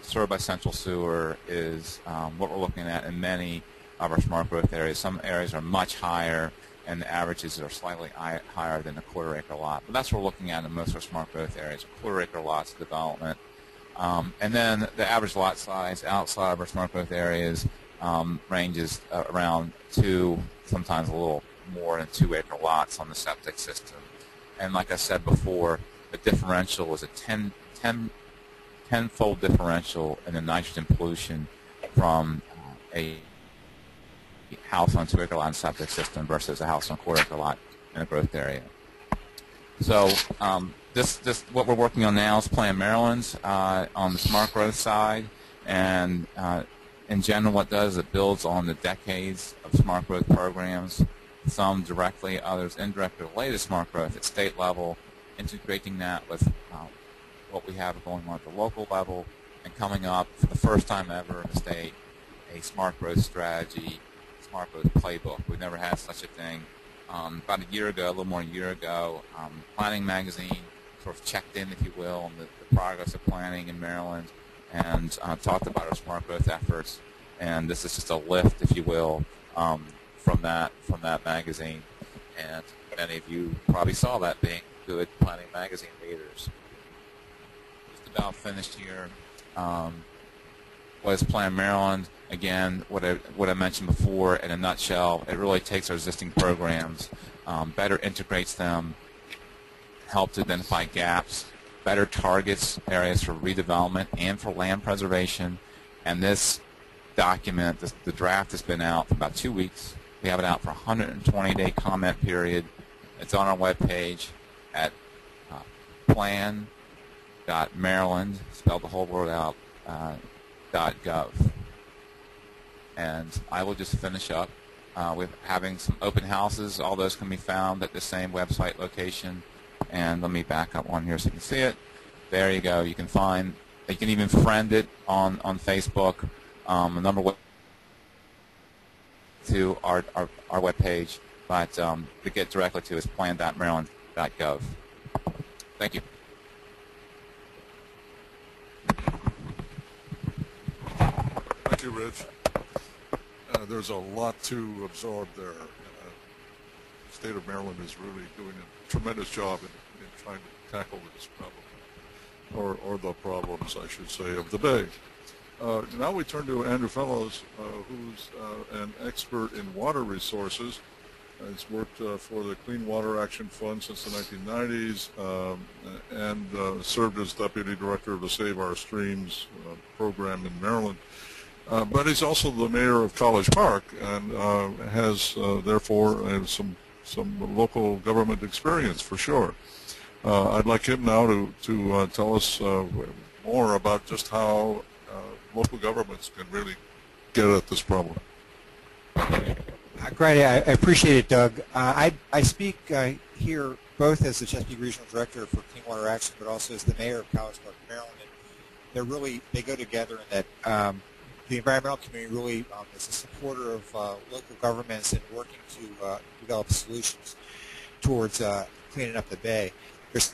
served by central sewer is what we're looking at in many of our smart growth areas. Some areas are much higher, and the averages are slightly higher than a quarter-acre lot. But that's what we're looking at in most of our smart growth areas, quarter-acre lots of development. And then the average lot size outside of our smart growth areas ranges around 2, sometimes a little more than 2-acre lots on the septic system. And like I said before, the differential is a 10-fold differential in the nitrogen pollution from a house on 2-acre lot and septic system versus a house on quarter-acre lot in a growth area. So this what we're working on now is Plan Maryland on the smart growth side, and in general what it does is it builds on the decades of smart growth programs, some directly, others indirectly related to smart growth at state level, integrating that with what we have going on at the local level, and coming up for the first time ever in the state a smart growth strategy, smart growth playbook. We've never had such a thing. About a year ago, a little more than a year ago, Planning Magazine sort of checked in, if you will, on the progress of planning in Maryland, and talked about our smart growth efforts. And this is just a lift, if you will, from that magazine. And many of you probably saw that, being good Planning Magazine readers. Just about finished here. What is Plan Maryland? Again, what I mentioned before in a nutshell, it really takes our existing programs, better integrates them, helps identify gaps, better targets areas for redevelopment and for land preservation. And this document, the draft has been out for about 2 weeks. We have it out for a 120-day comment period. It's on our webpage at plan.maryland, spelled the whole word out, .gov. And I will just finish up with having some open houses. All those can be found at the same website location. And let me back up one here so you can see it. There you go. You can even friend it on Facebook. A number to our webpage, but to get directly to is plan.maryland.gov. Thank you. Thank you, Rich. There's a lot to absorb there. The state of Maryland is really doing a tremendous job in trying to tackle this problem, or the problems, I should say, of the Bay. Now we turn to Andrew Fellows, who's an expert in water resources. He's worked for the Clean Water Action Fund since the 1990s and served as Deputy Director of the Save Our Streams program in Maryland. but he's also the mayor of College Park and has therefore some local government experience for sure. I'd like him now to tell us more about just how local governments can really get at this problem. Great, I appreciate it, Doug. I speak here both as the Chesapeake Regional Director for Clean Water Action, but also as the Mayor of College Park, Maryland. And they go together in that the environmental community really is a supporter of local governments and working to develop solutions towards cleaning up the bay. There's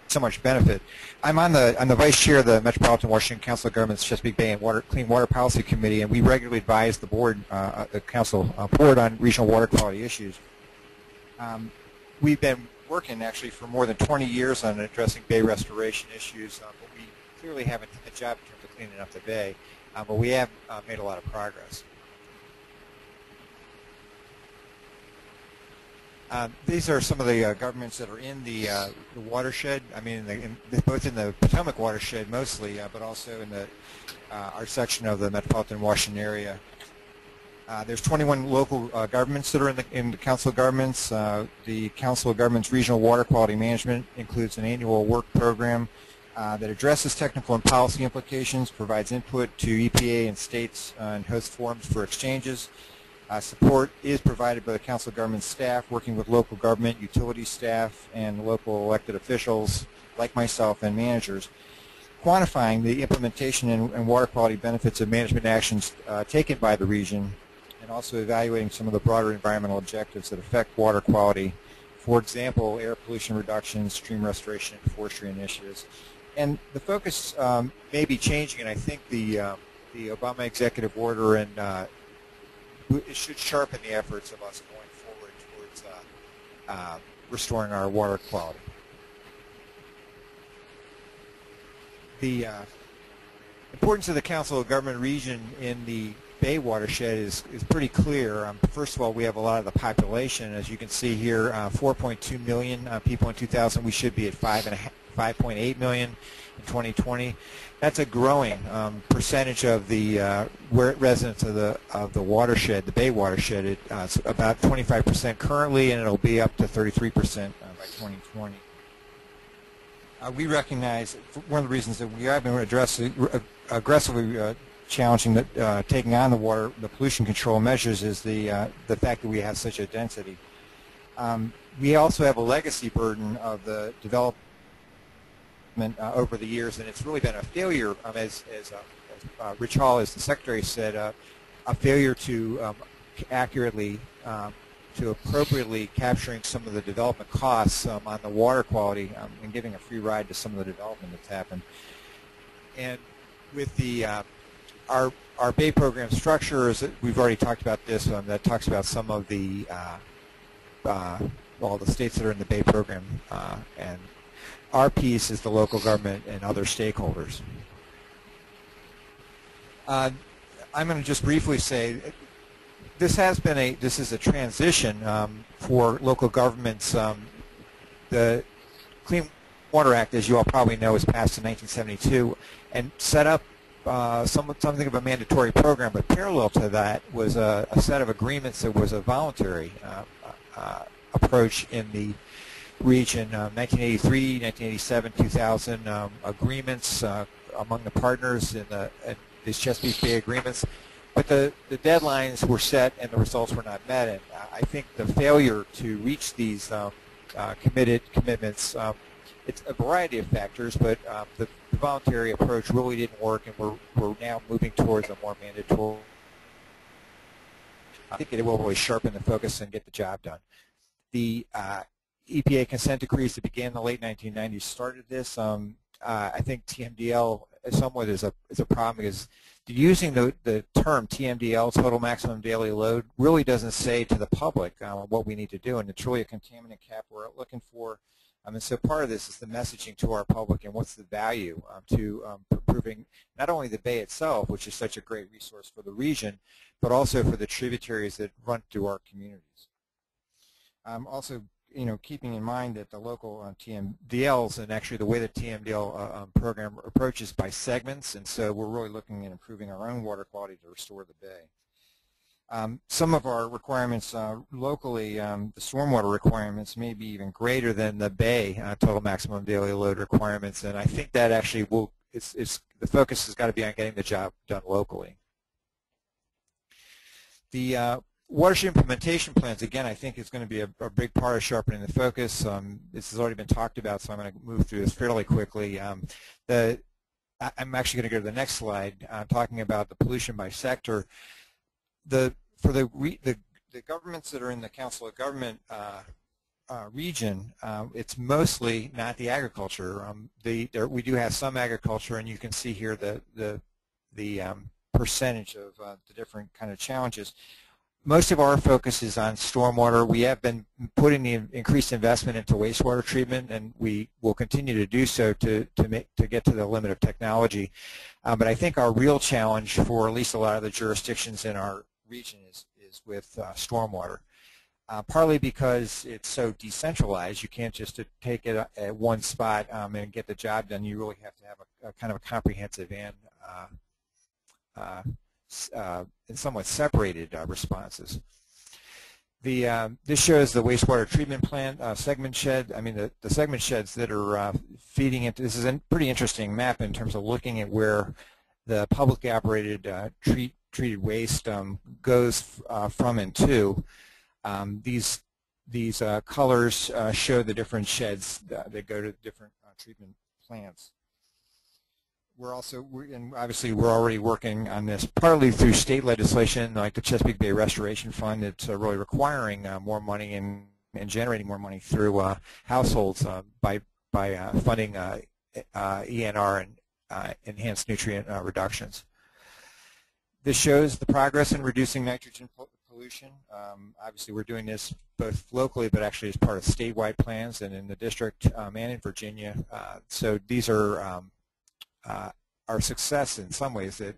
so much benefit. I'm on the vice chair of the Metropolitan Washington Council of Governments Chesapeake Bay and Clean Water Policy Committee, and we regularly advise the board, the council board, on regional water quality issues. We've been working actually for more than 20 years on addressing bay restoration issues, but we clearly haven't done a job in terms of cleaning up the bay, but we have made a lot of progress. These are some of the governments that are in the watershed. I mean, both in the Potomac watershed mostly, but also in our section of the Metropolitan Washington area. There's 21 local governments that are in the Council of Governments. The Council of Governments Regional Water Quality Management includes an annual work program that addresses technical and policy implications, provides input to EPA and states and hosts forums for exchanges. Support is provided by the Council of Government staff working with local government, utility staff, and local elected officials like myself and managers, quantifying the implementation and water quality benefits of management actions taken by the region, and also evaluating some of the broader environmental objectives that affect water quality. For example, air pollution reduction, stream restoration, and forestry initiatives. And the focus may be changing, and I think the Obama executive order and it should sharpen the efforts of us going forward towards restoring our water quality. The importance of the Council of Government region in the Bay watershed is pretty clear. First of all, we have a lot of the population. As you can see here, 4.2 million people in 2000. We should be at 5.8 million in 2020. That's a growing percentage of the residents of the watershed, the Bay watershed. It's about 25% currently, and it'll be up to 33% by 2020. We recognize one of the reasons that we have been aggressively challenging taking on the pollution control measures is the fact that we have such a density. We also have a legacy burden of the development over the years, and it's really been a failure, as Rich Hall, as the Secretary said, a failure to accurately, to appropriately capturing some of the development costs on the water quality and giving a free ride to some of the development that's happened. And with the our Bay program structure, we've already talked about this, that talks about some of the the states that are in the Bay program, and our piece is the local government and other stakeholders. I'm going to just briefly say this is a transition for local governments. The Clean Water Act, as you all probably know, was passed in 1972 and set up something of a mandatory program, but parallel to that was a set of agreements that was a voluntary approach in the region. 1983, 1987, 2000 agreements among the partners in these Chesapeake Bay agreements, but the deadlines were set and the results were not met. And I think the failure to reach these commitments, it's a variety of factors, but the voluntary approach really didn't work, and we're now moving towards a more mandatory. I think it will really sharpen the focus and get the job done. The EPA consent decrees that began in the late 1990s started this. I think TMDL somewhat is a problem because using the term TMDL, total maximum daily load, really doesn't say to the public what we need to do, and it's really a contaminant cap we're looking for. And so part of this is the messaging to our public and what's the value to improving not only the Bay itself, which is such a great resource for the region, but also for the tributaries that run through our communities. Also, keeping in mind that the local TMDLs and actually the way the TMDL program approaches by segments, and so we're really looking at improving our own water quality to restore the bay. Some of our requirements locally, the stormwater requirements may be even greater than the bay total maximum daily load requirements, and I think that actually the focus has got to be on getting the job done locally. The watershed implementation plans, again, I think is going to be a big part of sharpening the focus. This has already been talked about, so I'm going to move through this fairly quickly. I'm actually going to go to the next slide, talking about the pollution by sector. For the governments that are in the Council of Government region, it's mostly not the agriculture. We do have some agriculture, and you can see here the percentage of the different kind of challenges. Most of our focus is on stormwater. We have been putting the increased investment into wastewater treatment, and we will continue to do so to get to the limit of technology. But I think our real challenge for at least a lot of the jurisdictions in our region is with stormwater. Partly because it's so decentralized, you can't just take it at one spot and get the job done. You really have to have a kind of a comprehensive and somewhat separated responses. This shows the wastewater treatment plant segment shed. I mean, the segment sheds that are feeding into this is a pretty interesting map in terms of looking at where the publicly operated treated waste goes from and to. These colors show the different sheds that go to different treatment plants. And obviously we're already working on this partly through state legislation like the Chesapeake Bay Restoration Fund. It's really requiring more money and generating more money through households by funding ENR and enhanced nutrient reductions. This shows the progress in reducing nitrogen pollution. Obviously we're doing this both locally but actually as part of statewide plans and in the district and in Virginia. So these are our success in some ways that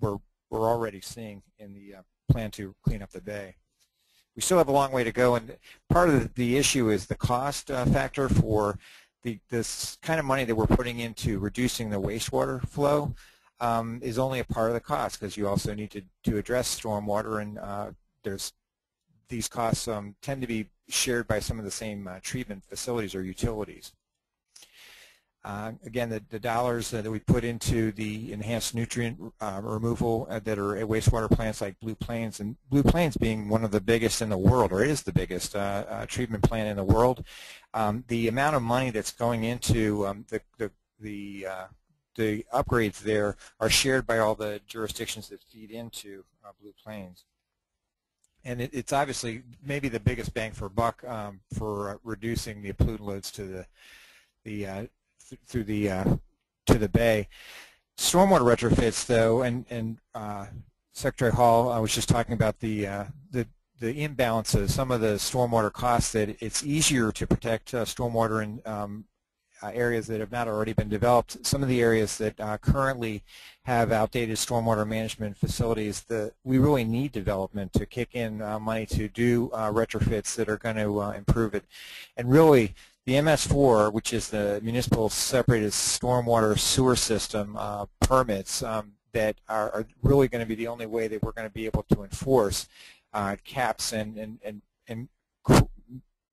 we're already seeing in the plan to clean up the bay. We still have a long way to go, and part of the issue is the cost factor for this kind of money that we're putting into reducing the wastewater flow is only a part of the cost, because you also need to address stormwater, and these costs tend to be shared by some of the same treatment facilities or utilities. Again, the dollars that we put into the enhanced nutrient removal that are at wastewater plants like Blue Plains, and Blue Plains being one of the biggest in the world, or is the biggest treatment plant in the world, the amount of money that's going into the upgrades there are shared by all the jurisdictions that feed into Blue Plains. And it's obviously maybe the biggest bang for buck for reducing the pollutant loads to to the bay. Stormwater retrofits, though, and Secretary Hall was just talking about the imbalances, some of the stormwater costs, that it's easier to protect stormwater in areas that have not already been developed. Some of the areas that currently have outdated stormwater management facilities, we really need development to kick in money to do retrofits that are going to improve it. And really, the MS4, which is the Municipal Separated Stormwater Sewer System permits that are really going to be the only way that we're going to be able to enforce caps and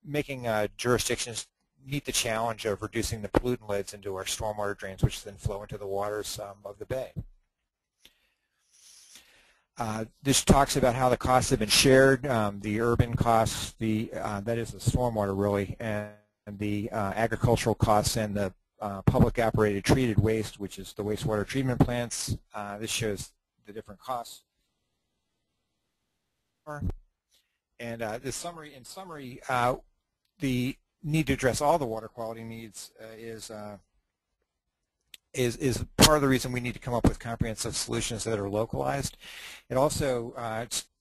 making jurisdictions meet the challenge of reducing the pollutant loads into our stormwater drains, which then flow into the waters of the bay. This talks about how the costs have been shared, the urban costs, that is the stormwater really, and the agricultural costs, and the public operated treated waste, which is the wastewater treatment plants. This shows the different costs. And in summary, the need to address all the water quality needs is part of the reason we need to come up with comprehensive solutions that are localized. It also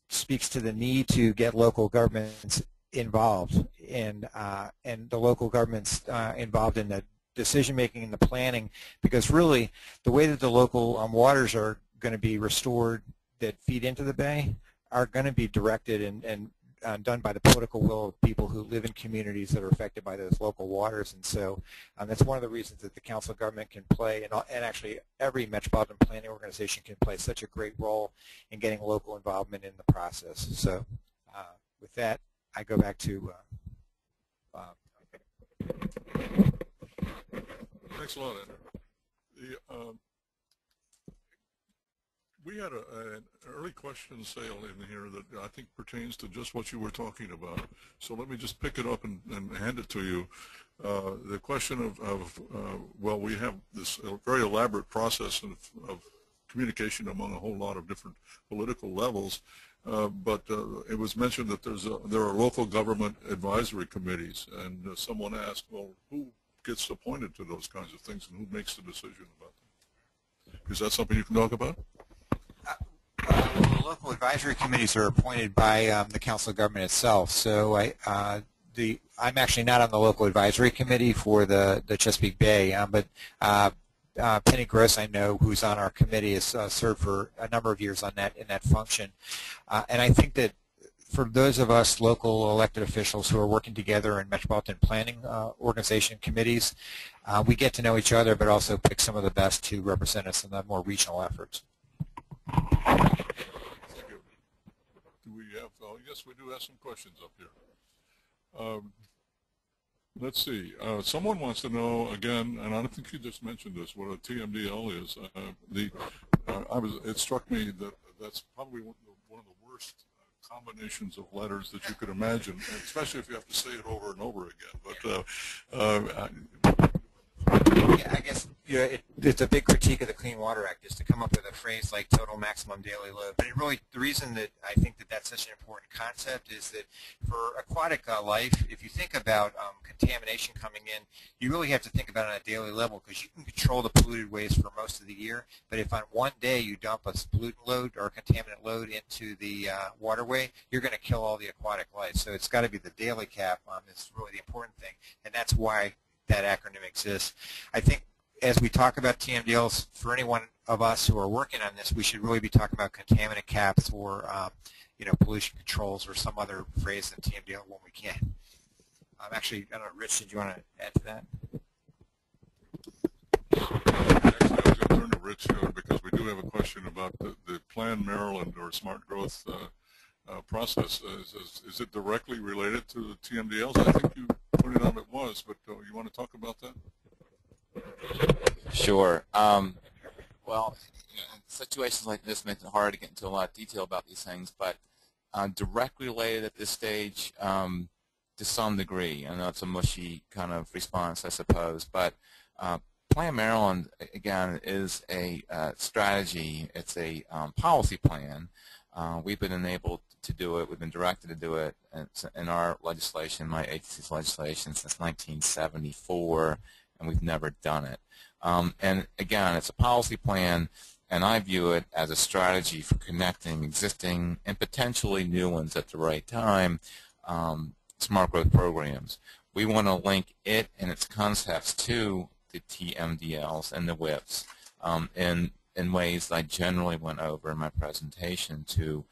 speaks to the need to get local governments involved, and the local governments involved in the decision making and the planning, because really the way that the local waters are going to be restored that feed into the bay are going to be directed and done by the political will of people who live in communities that are affected by those local waters. And so that's one of the reasons that the Council of Government can play, and actually every metropolitan planning organization can play such a great role in getting local involvement in the process. So with that, I go back to Bob. Thanks a lot, Andrew. We had an early question sale in here that I think pertains to just what you were talking about. So let me just pick it up and hand it to you. The question of well, we have this very elaborate process of communication among a whole lot of different political levels, but it was mentioned that there are local government advisory committees, and someone asked, well, who gets appointed to those kinds of things and who makes the decision about them? Is that something you can talk about? The local advisory committees are appointed by the Council of Government itself. So I'm actually not on the local advisory committee for the Chesapeake Bay, but Penny Gross, I know, who's on our committee, has served for a number of years in that function. And I think that for those of us local elected officials who are working together in metropolitan planning organization committees, we get to know each other, but also pick some of the best to represent us in the more regional efforts. Do we have, yes, we do have some questions up here. Let's see. Someone wants to know, again, and I don't think you just mentioned this, what a TMDL is. It struck me that that's probably one of the worst combinations of letters that you could imagine, especially if you have to say it over and over again. But yeah, I guess it's a big critique of the Clean Water Act is to come up with a phrase like total maximum daily load. But the reason that I think that that's such an important concept is that for aquatic life, if you think about contamination coming in, you really have to think about it on a daily level, because you can control the polluted waste for most of the year. But if on one day you dump a pollutant load or a contaminant load into the waterway, you're going to kill all the aquatic life. So it's got to be the daily cap. It's really the important thing, and that's why that acronym exists. I think as we talk about TMDLs, for any one of us who are working on this, we should really be talking about contaminant caps or pollution controls or some other phrase in TMDL when we can. Actually, I don't know, Rich, did you want to add to that? Actually, I was going to turn to Rich because we do have a question about the Plan Maryland or Smart Growth process. Is it directly related to the TMDLs? I think you pointed out it was, but you want to talk about that? Sure. Well, situations like this make it hard to get into a lot of detail about these things, but directly related at this stage to some degree. I know it's a mushy kind of response, I suppose, but Plan Maryland, again, is a strategy. It's a policy plan. We've been enabled to do it. We've been directed to do it in our legislation, my agency's legislation, since 1974, and we've never done it. And again, it's a policy plan, and I view it as a strategy for connecting existing and potentially new ones at the right time, smart growth programs. We want to link it and its concepts to the TMDLs and the WIPs in ways that I generally went over in my presentation to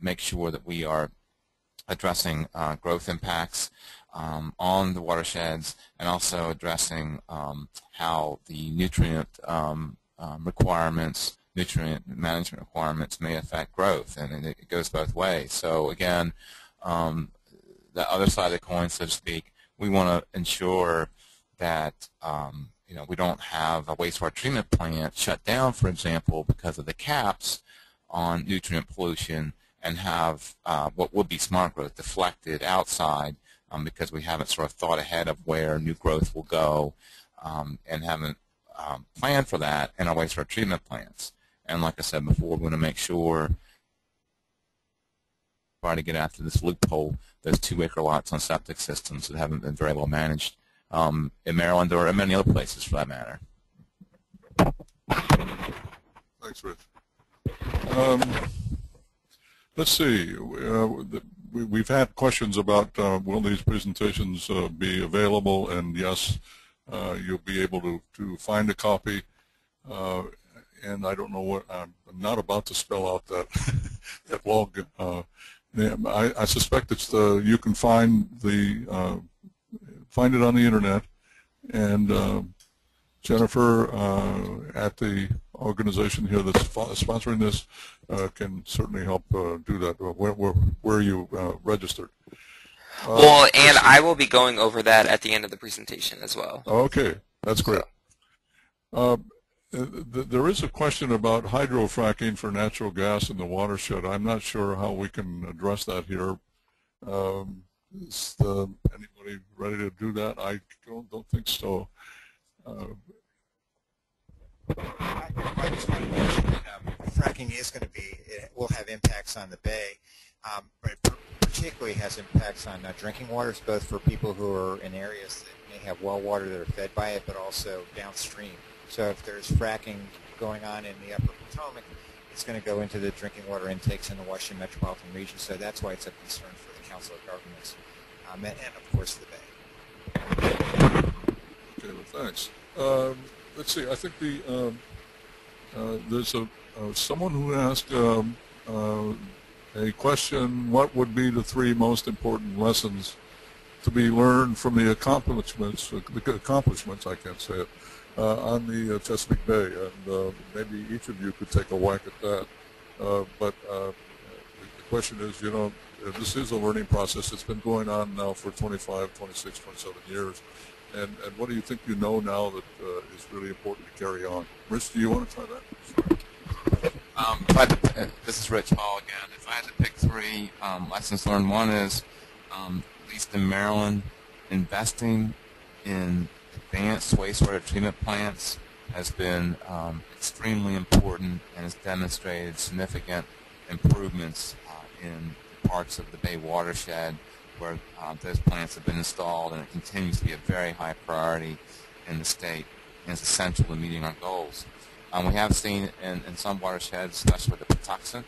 make sure that we are addressing growth impacts on the watersheds, and also addressing how the nutrient requirements, nutrient management requirements may affect growth, and it goes both ways. So again, the other side of the coin, so to speak, we want to ensure that we don't have a wastewater treatment plant shut down, for example, because of the caps on nutrient pollution, and have what would be smart growth deflected outside because we haven't sort of thought ahead of where new growth will go and haven't planned for that in our wastewater treatment plants. And like I said before, we want to make sure, try to get after this loophole, those 2-acre lots on septic systems that haven't been very well managed in Maryland or in many other places for that matter. Thanks, Rich. Let's see. We've had questions about will these presentations be available, and yes, you'll be able to find a copy. And I don't know what, I'm not about to spell out that that long Yeah, I suspect it's you can find find it on the internet, and Jennifer at the organization here that's sponsoring this can certainly help do that. Where you registered? Well, and I will be going over that at the end of the presentation as well. Okay, that's great. There is a question about hydrofracking for natural gas in the watershed. I'm not sure how we can address that here. Is anybody ready to do that? I don't think so. I just want to mention that fracking is going to it will have impacts on the bay, but it particularly has impacts on drinking waters, both for people who are in areas that may have well water that are fed by it, but also downstream. So if there's fracking going on in the upper Potomac, it's going to go into the drinking water intakes in the Washington Metropolitan region. So that's why it's a concern for the Council of Governments and of course, the bay. Okay, well, thanks. Let's see. I think there's someone who asked a question: what would be the 3 most important lessons to be learned from the accomplishments? I can't say it. On the Chesapeake Bay, and maybe each of you could take a whack at that. But the question is, this is a learning process. It's been going on now for 25, 26, 27 years. And what do you think you know now that is really important to carry on? Rich, do you want to try that? This is Rich Hall again. If I had to pick 3 lessons learned, one is, at least in Maryland, investing in advanced wastewater treatment plants has been extremely important and has demonstrated significant improvements in parts of the Bay watershed where those plants have been installed, and it continues to be a very high priority in the state and is essential to meeting our goals. We have seen in some watersheds, especially with the Patuxent,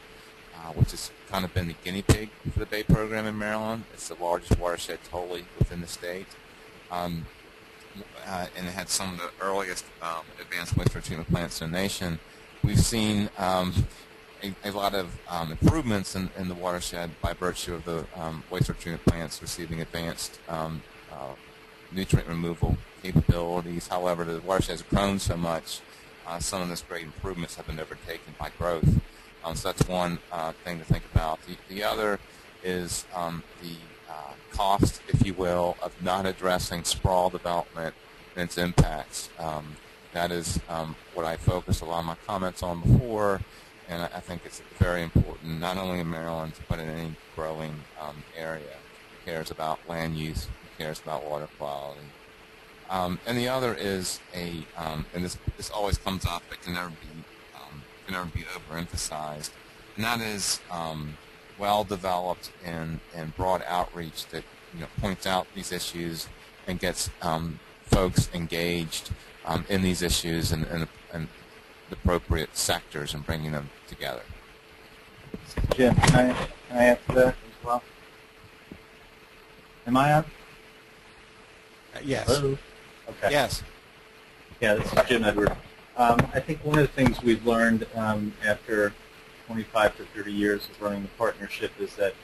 which has kind of been the guinea pig for the Bay program in Maryland. It's the largest watershed totally within the state. And it had some of the earliest advanced wastewater treatment plants in the nation. We've seen a lot of improvements in the watershed by virtue of the wastewater treatment plants receiving advanced nutrient removal capabilities. However, the watershed has grown so much, some of those great improvements have been overtaken by growth. So that's one thing to think about. The other is the cost, if you will, of not addressing sprawl development and its impacts. That is what I focused a lot of my comments on before, and I think it's very important, not only in Maryland, but in any growing area. Who cares about land use? Who cares about water quality? And the other is and this always comes up, but can never be overemphasized, and that is well-developed and broad outreach that points out these issues and gets folks engaged in these issues and the appropriate sectors and bringing them together. Jim, can I answer that as well? Am I on? Yes. Hello? Okay. Yes. Yeah, this is Jim Edward. I think one of the things we've learned after 25 to 30 years of running the partnership is that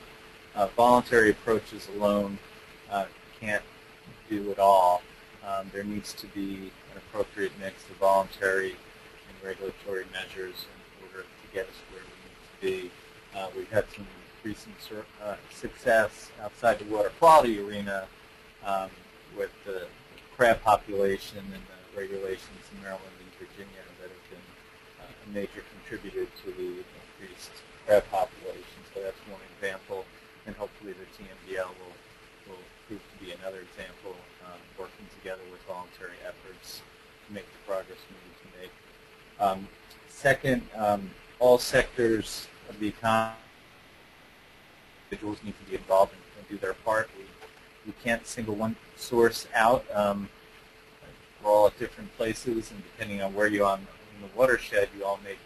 voluntary approaches alone can't do it all. There needs to be an appropriate mix of voluntary and regulatory measures in order to get us where we need to be. We've had some recent success outside the water quality arena with the crab population and the regulations in Maryland and Virginia that have been a major contributor to the increased crab population. So that's one example, and hopefully the TMDL will prove to be another example, working together with voluntary efforts to make the progress we need to make. Second, all sectors of the economy, individuals need to be involved and do their part. We can't single one source out. We're all at different places, and depending on where you are in the watershed, you all make,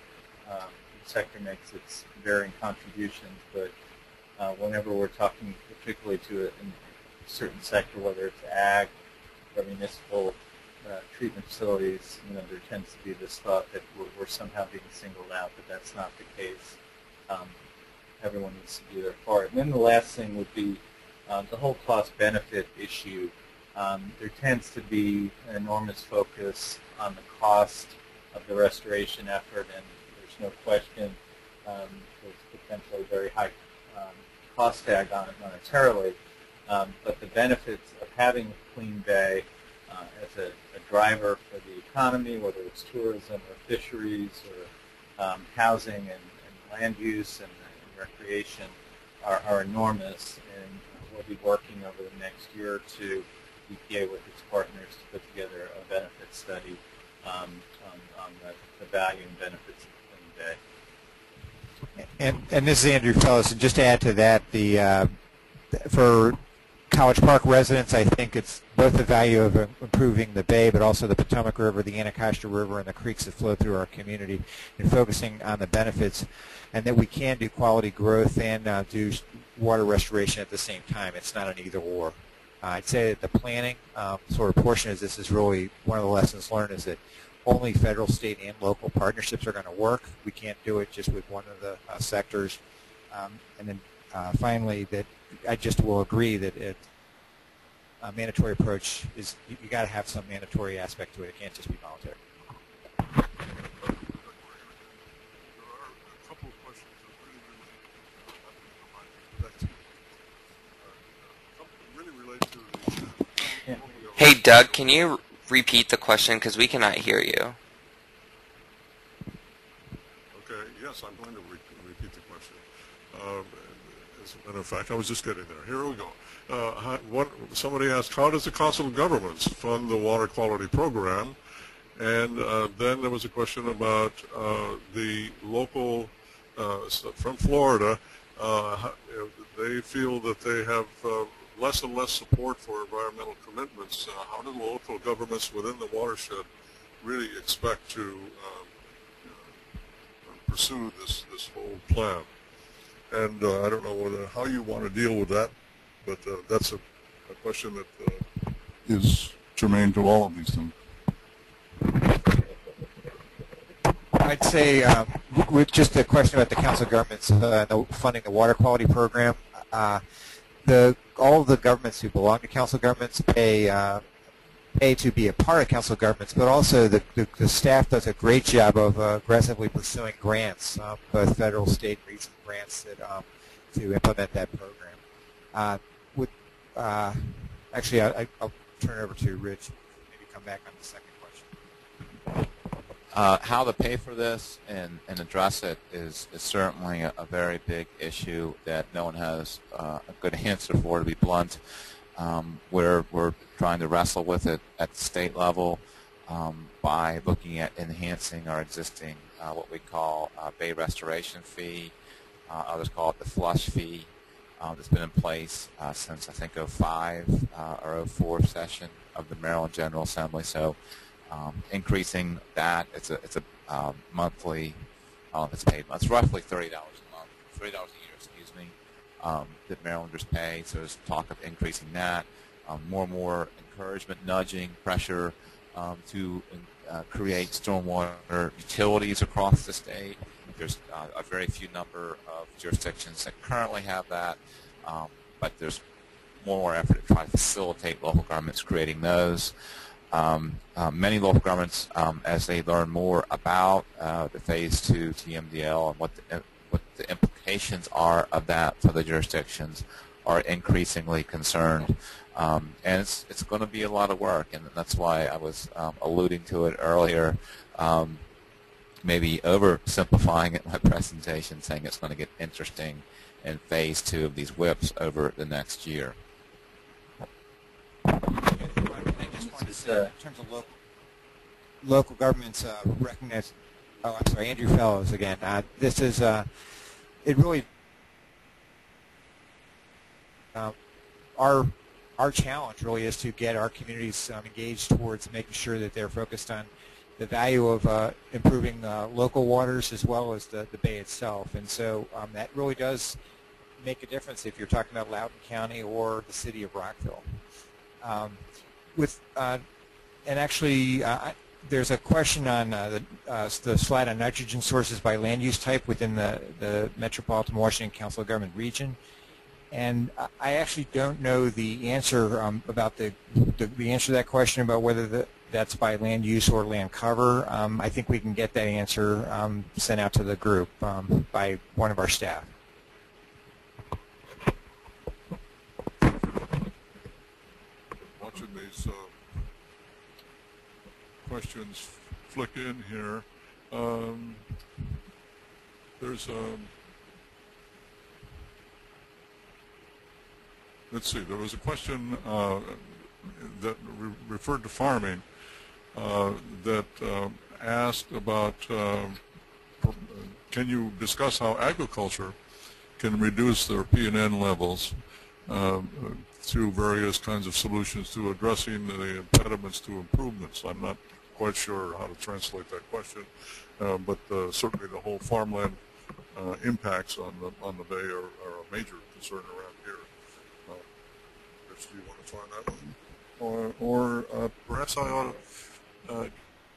each sector makes its varying contributions, but whenever we're talking particularly to a certain sector, whether it's ag or municipal treatment facilities, there tends to be this thought that we're somehow being singled out, but that's not the case. everyone needs to do their part. And then the last thing would be the whole cost-benefit issue. There tends to be an enormous focus on the cost of the restoration effort, and there's no question there's potentially very high cost tag on it monetarily. But the benefits of having a clean bay as a driver for the economy, whether it's tourism or fisheries or housing and land use and recreation, are enormous. And we'll be working over the next year or two, EPA with its partners, to put together a benefit study on the value and benefits of the clean bay. And this is Andrew Fellows, and just to add to that, for College Park residents, I think it's both the value of improving the bay, but also the Potomac River, the Anacostia River, and the creeks that flow through our community, and focusing on the benefits, and that we can do quality growth and do water restoration at the same time. It's not an either-or. I'd say that the planning sort of portion of this is really one of the lessons learned, is that only federal, state, and local partnerships are going to work. We can't do it just with one of the sectors. And then finally, that I just will agree that a mandatory approach is, you got to have some mandatory aspect to it. It can't just be voluntary. There are a couple of questions that really relate to the Hey, Doug, can you repeat the question, because we cannot hear you? Okay, yes, I'm going to repeat the question. As a matter of fact, I was just getting there. Here we go. Somebody asked, how does the Council of Governments fund the water quality program? And then there was a question about the local, from Florida, they feel that they have less and less support for environmental commitments. How do the local governments within the watershed really expect to pursue this whole plan? And I don't know how you want to deal with that, but that's a question that is germane to all of these things. I'd say with just a question about the Council of Governments funding the water quality program, all of the governments who belong to Council of Governments pay to be a part of Council of Governments, but also the staff does a great job of aggressively pursuing grants, both federal, state, and regional grants to implement that program. Actually, I'll turn it over to Rich, maybe come back on the second question. How to pay for this and address it is certainly a very big issue that no one has a good answer for, to be blunt. We're trying to wrestle with it at the state level by looking at enhancing our existing what we call bay restoration fee. Others call it the flush fee. That's been in place since I think 05 or 04 session of the Maryland General Assembly. So increasing that, it's a monthly. It's paid. It's roughly $30 a month, $30 a year, excuse me, that Marylanders pay. So there's talk of increasing that. More and more encouragement, nudging, pressure to create stormwater utilities across the state. There's a very few number of jurisdictions that currently have that, but there's more effort to try to facilitate local governments creating those. Many local governments, as they learn more about the Phase 2 TMDL and what the implications are of that for the jurisdictions, are increasingly concerned. And it's going to be a lot of work, and that's why I was alluding to it earlier, maybe oversimplifying it in my presentation, saying it's going to get interesting in Phase 2 of these whips over the next year. In terms of local governments recognize, Andrew Fellows again. This is, it really, our challenge really is to get our communities engaged towards making sure that they're focused on the value of improving local waters as well as the bay itself. And so that really does make a difference if you're talking about Loudoun County or the city of Rockville. And actually, there's a question on the slide on nitrogen sources by land use type within the Metropolitan Washington Council of Government region. And I actually don't know the answer about the answer to that question about whether that's by land use or land cover. I think we can get that answer sent out to the group by one of our staff. Watching these questions flick in here. There's let's see, there was a question that referred to farming that asked about can you discuss how agriculture can reduce their P&N levels through various kinds of solutions to addressing the impediments to improvements. I'm not quite sure how to translate that question, but certainly the whole farmland impacts on the bay are a major concern around here. Do you want to try that one? Or perhaps I ought to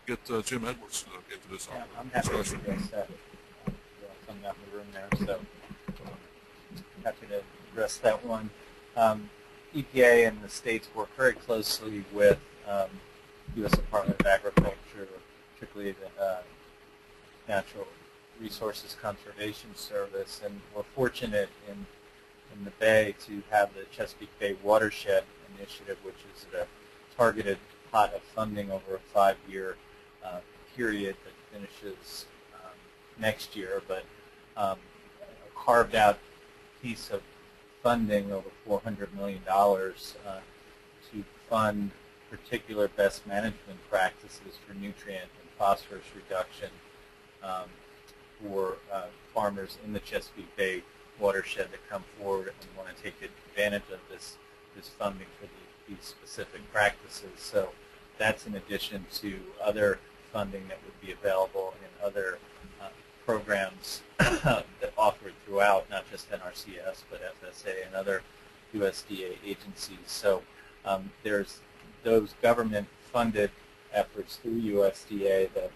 get Jim Edwards into this I'm happy discussion. to address that. I'm not in the room there, so happy to address that one. EPA and the states work very closely with U.S. Department of Agriculture, particularly the Natural Resources Conservation Service, and we're fortunate in the Bay to have the Chesapeake Bay Watershed initiative, which is a targeted pot of funding over a 5-year period that finishes next year, but a carved out piece of funding over $400 million to fund particular best management practices for nutrient and phosphorus reduction for farmers in the Chesapeake Bay Watershed that come forward and want to take advantage of this funding for these specific practices. So that's in addition to other funding that would be available in other programs that offered throughout, not just NRCS, but FSA and other USDA agencies. So there's those government-funded efforts through USDA that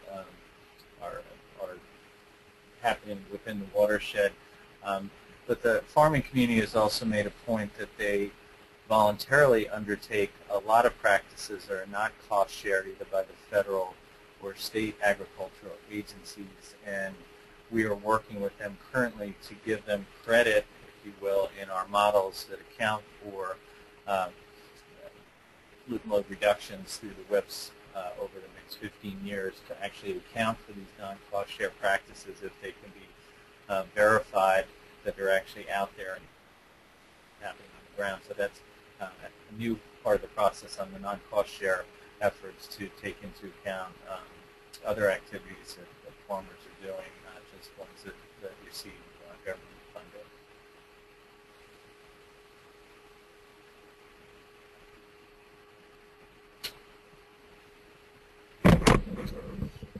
are happening within the watershed. But the farming community has also made a point that they voluntarily undertake a lot of practices that are not cost-shared either by the federal or state agricultural agencies, and we are working with them currently to give them credit, if you will, in our models that account for gluten load reductions through the WIPs over the next 15 years to actually account for these non-cost share practices if they can be verified that they're actually out there and happening on the ground. So that's a new part of the process on the non-cost share efforts to take into account other activities that farmers are doing, not just ones that receive government funding.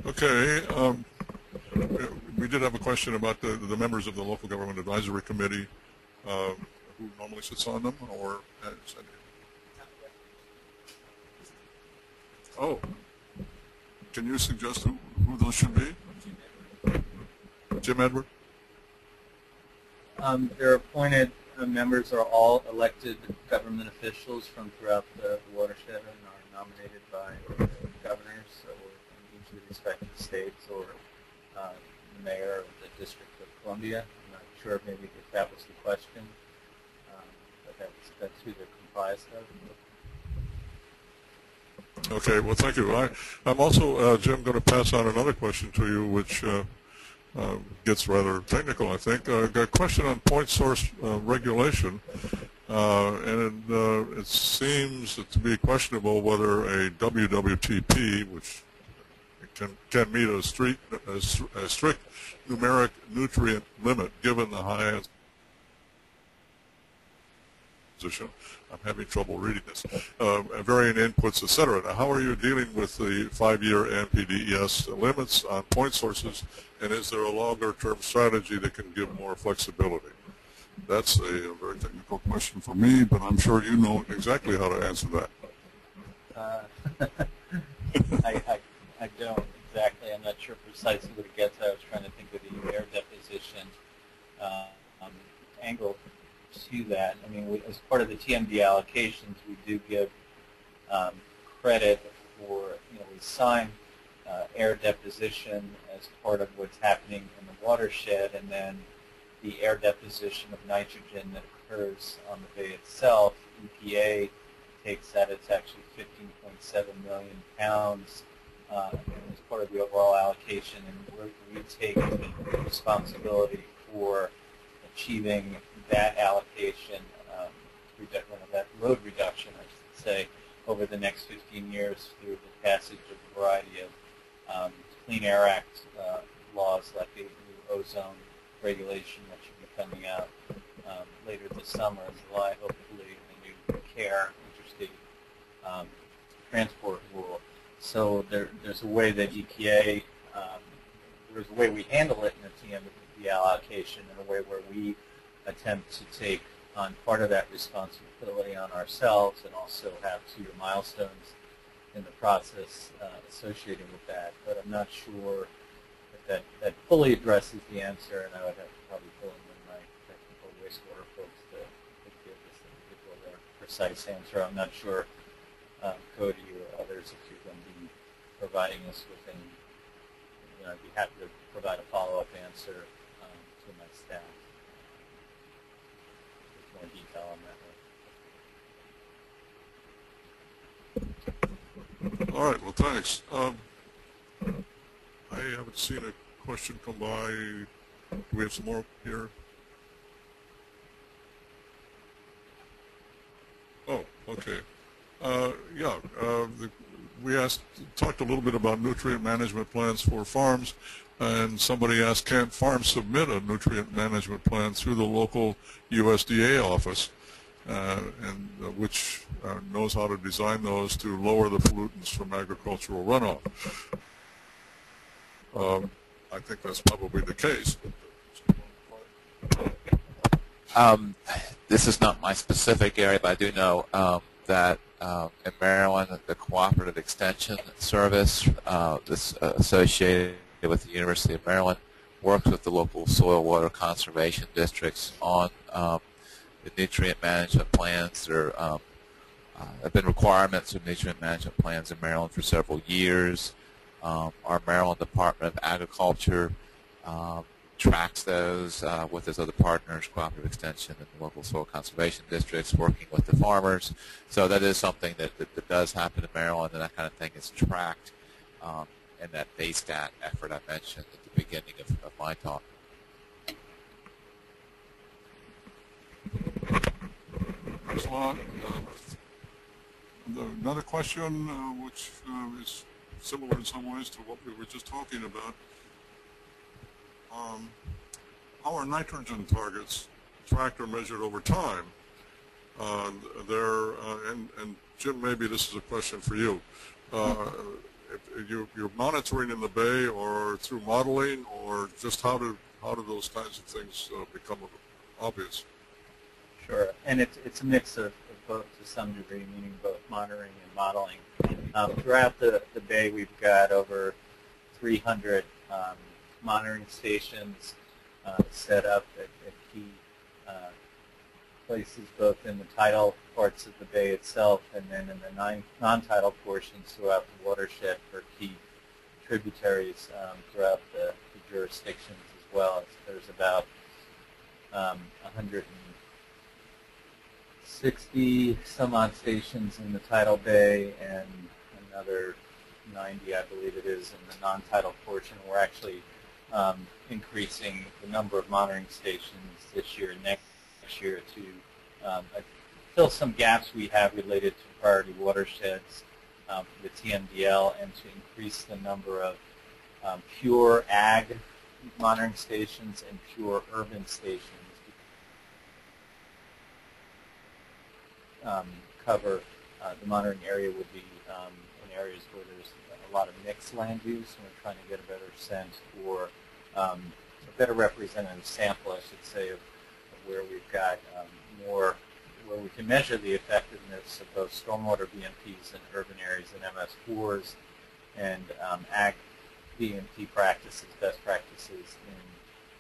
Okay. We did have a question about the members of the Local Government Advisory Committee, who normally sits on them, or oh, can you suggest who those should be? Jim Edward? Their appointed members are all elected government officials from throughout the watershed and are nominated by governors or in each of the respective states or the mayor of the District of Columbia. I'm not sure maybe if that was the question, but that's who they're comprised of. Okay, well, thank you. I'm also, Jim, going to pass on another question to you, which gets rather technical, I think. Got a question on point source regulation, and it seems to be questionable whether a WWTP, which can meet a strict numeric nutrient limit given the high position. I'm having trouble reading this. Varying inputs, etc. Now, how are you dealing with the 5-year NPDES limits on point sources, and is there a longer-term strategy that can give more flexibility? That's a very technical question for me, but I'm sure you know exactly how to answer that. I I don't exactly. I'm not sure precisely what it gets at. I was trying to think of the air deposition angle to that. I mean, as part of the TMD allocations, we do give credit for, we sign air deposition as part of what's happening in the watershed, and then the air deposition of nitrogen that occurs on the bay itself. EPA takes that. It's actually 15.7 million pounds as part of the overall allocation, and we take responsibility for achieving that allocation, that load reduction, I should say, over the next 15 years through the passage of a variety of Clean Air Act laws, like the new ozone regulation that should be coming out later this summer in July, hopefully, the new CARE, interstate transport rule. So there's a way that EPA, there's a way we handle it in the TMD allocation, in a way where we attempt to take on part of that responsibility on ourselves, and also have 2-year milestones in the process associated with that. But I'm not sure if that fully addresses the answer, and I would have to probably pull in my technical wastewater folks to give this individual their precise answer. I'm not sure, Cody or others, if you're going to be providing us with any, I'd be happy to provide a follow-up answer to my staff with more detail on that. All right, well, thanks. I haven't seen a question come by. Do we have some more here? Oh, okay. We talked a little bit about nutrient management plans for farms, and somebody asked, can't farms submit a nutrient management plan through the local USDA office, which knows how to design those to lower the pollutants from agricultural runoff? I think that's probably the case. This is not my specific area, but I do know that in Maryland, the Cooperative Extension Service that's associated with the University of Maryland works with the local soil water conservation districts on the nutrient management plans. There have been requirements of nutrient management plans in Maryland for several years. Our Maryland Department of Agriculture tracks those with its other partners, Cooperative Extension and the local soil conservation districts, working with the farmers. So that is something that does happen in Maryland, and that kind of thing is tracked in that BayStat effort I mentioned at the beginning of my talk. Thanks a lot. Another question, which is similar in some ways to what we were just talking about. How are nitrogen targets tracked or measured over time? And Jim, maybe this is a question for you. If you're monitoring in the bay, or through modeling, or just how do those kinds of things become obvious? Sure, and it's a mix of both to some degree, meaning both monitoring and modeling. Throughout the bay, we've got over 300 monitoring stations set up at key places, both in the tidal parts of the bay itself and then in the non-tidal portions throughout the watershed for key tributaries throughout the jurisdictions as well. There's about 160 some odd stations in the tidal bay and another 90, I believe it is, in the non-tidal portion. We're actually increasing the number of monitoring stations this year and next year to fill some gaps we have related to priority watersheds for the TMDL, and to increase the number of pure ag monitoring stations and pure urban stations. Cover the monitoring area would be in areas where there's a lot of mixed land use, and we're trying to get a better sense for a better representative sample, I should say, of where we've got more, where we can measure the effectiveness of both stormwater BMPs in urban areas and MS4s, and ag BMT practices, best practices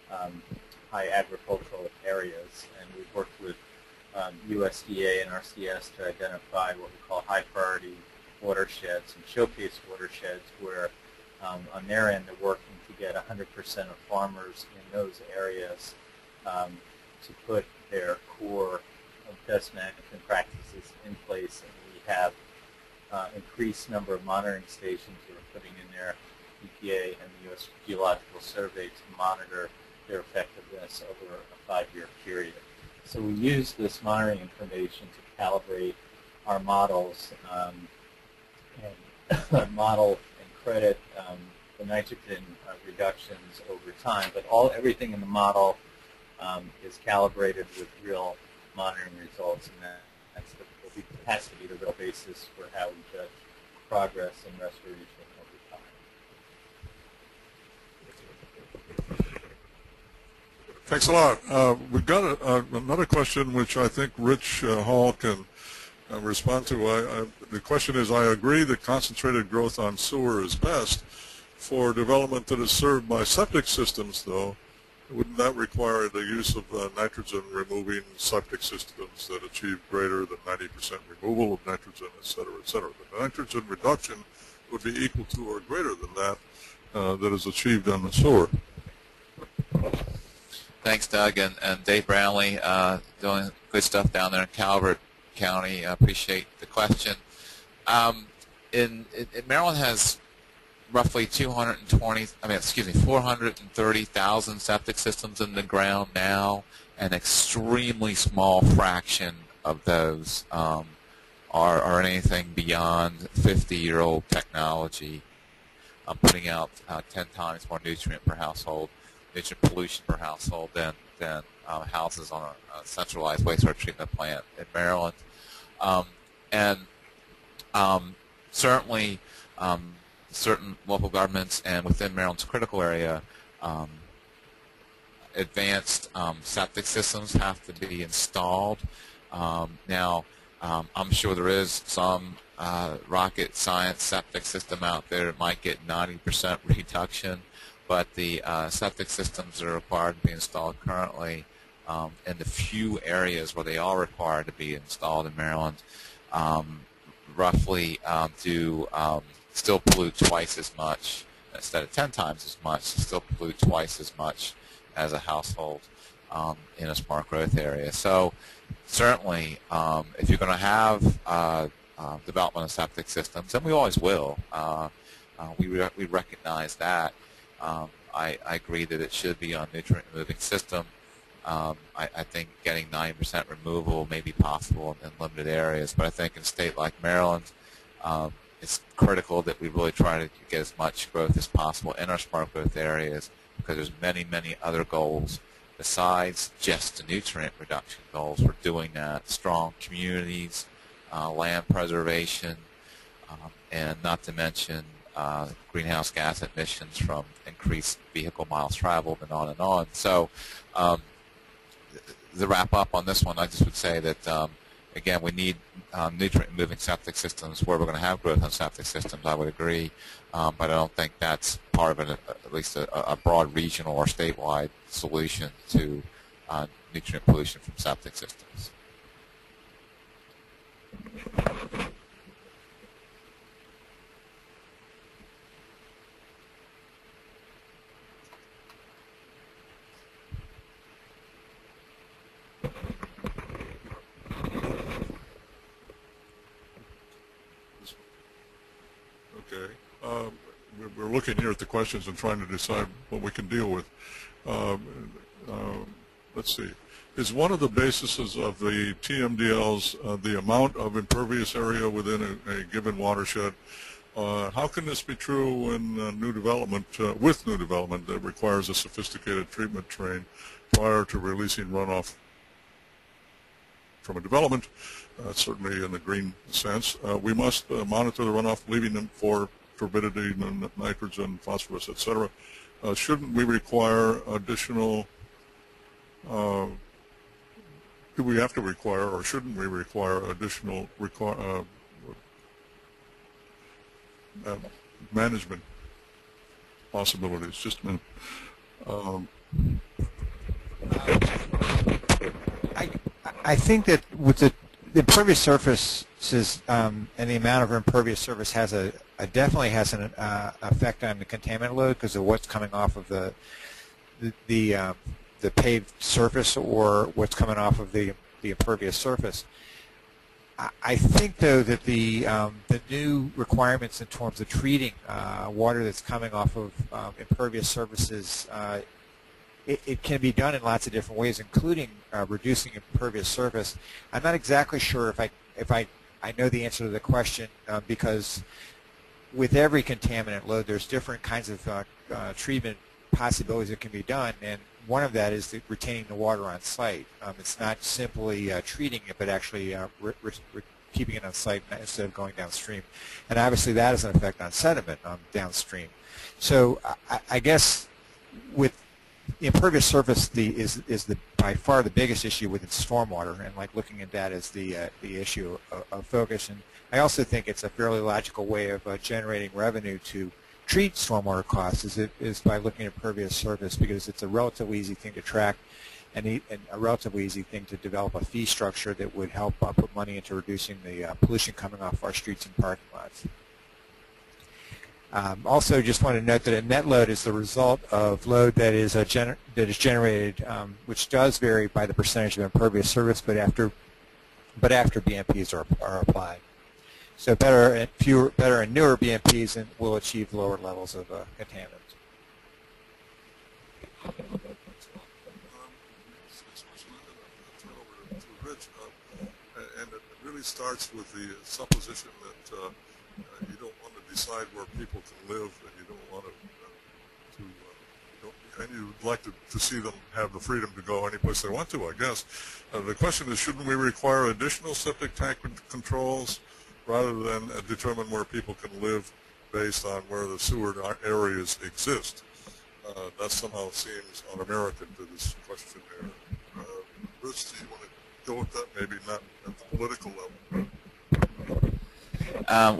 in high agricultural areas. And we've worked with USDA and RCS to identify what we call high priority watersheds and showcase watersheds where on their end they're working to get 100% of farmers in those areas to put their core best management practices in place. And we have increased number of monitoring stations that we're putting in there, EPA and the U.S. Geological Survey, to monitor their effectiveness over a 5-year period. So we use this monitoring information to calibrate our models and model and credit the nitrogen reductions over time. But everything in the model is calibrated with real monitoring results, and has to be the real basis for how we judge progress and restoration over time. Thanks a lot. We've got another question which I think Rich Hall can respond to. The question is, I agree that concentrated growth on sewer is best for development that is served by septic systems, though. Wouldn't that require the use of nitrogen-removing septic systems that achieve greater than 90% removal of nitrogen, et cetera, et cetera? The nitrogen reduction would be equal to or greater than that that is achieved on the sewer. Thanks, Doug, and Dave Brownlee, doing good stuff down there in Calvert County. I appreciate the question. Maryland has roughly 430,000 septic systems in the ground now. An extremely small fraction of those are anything beyond 50-year-old technology, putting out 10 times more nutrient pollution per household than houses on a centralized wastewater treatment plant in Maryland. Certainly, certain local governments and within Maryland's critical area, advanced septic systems have to be installed. Now, I'm sure there is some rocket science septic system out there that might get 90% reduction, but the septic systems that are required to be installed currently in the few areas where they are required to be installed in Maryland roughly do still pollute twice as much, instead of 10 times as much, still pollute twice as much as a household in a smart growth area. So certainly, if you're going to have development of septic systems, and we always will, we recognize that. I agree that it should be on nutrient-removing system. I think getting 90% removal may be possible in limited areas, but I think in a state like Maryland, it's critical that we really try to get as much growth as possible in our smart growth areas, because there's many, many other goals besides just the nutrient reduction goals. We're doing that. Strong communities, land preservation, and not to mention greenhouse gas emissions from increased vehicle miles traveled, and on and on. So to wrap up on this one, I just would say that, again, we need nutrient-moving septic systems where we're going to have growth on septic systems. I would agree, but I don't think that's part of at least a broad regional or statewide solution to nutrient pollution from septic systems. Okay. We're looking here at the questions and trying to decide what we can deal with. Let's see. Is one of the bases of the TMDLs the amount of impervious area within a given watershed? How can this be true in new development, with new development that requires a sophisticated treatment train prior to releasing runoff from a development? Certainly in the green sense. We must monitor the runoff, leaving them for turbidity, nitrogen, phosphorus, etc. Shouldn't we require additional, do we have to require, or shouldn't we require additional management possibilities. Just a minute. I think that with the impervious surfaces and the amount of impervious surface definitely has an effect on the contaminant load because of what's coming off of the paved surface or what's coming off of the impervious surface. I think, though, that the new requirements in terms of treating water that's coming off of impervious surfaces, it can be done in lots of different ways, including reducing impervious surface. I'm not exactly sure if I know the answer to the question because with every contaminant load, there's different kinds of treatment possibilities that can be done, and one of that is retaining the water on site. It's not simply treating it, but actually keeping it on site instead of going downstream. And obviously that has an effect on sediment downstream. So I guess with impervious surface is by far the biggest issue with stormwater, and like looking at that as the issue of focus. And I also think it's a fairly logical way of generating revenue to treat stormwater costs is by looking at impervious surface, because it's a relatively easy thing to track and a relatively easy thing to develop a fee structure that would help put money into reducing the pollution coming off our streets and parking lots. Also, just want to note that a net load is the result of load that is generated, which does vary by the percentage of impervious surface, but after BMPs are applied. So better and newer BMPs will achieve lower levels of contaminants. Rich, and it really starts with the supposition that you don't want to decide where people can live, and you don't want and you'd like to see them have the freedom to go any place they want to, I guess. The question is, shouldn't we require additional septic tank controls rather than determine where people can live based on where the sewer areas exist? That somehow seems un-American to this question here. Rich, do you want to go with that? Maybe not at the political level.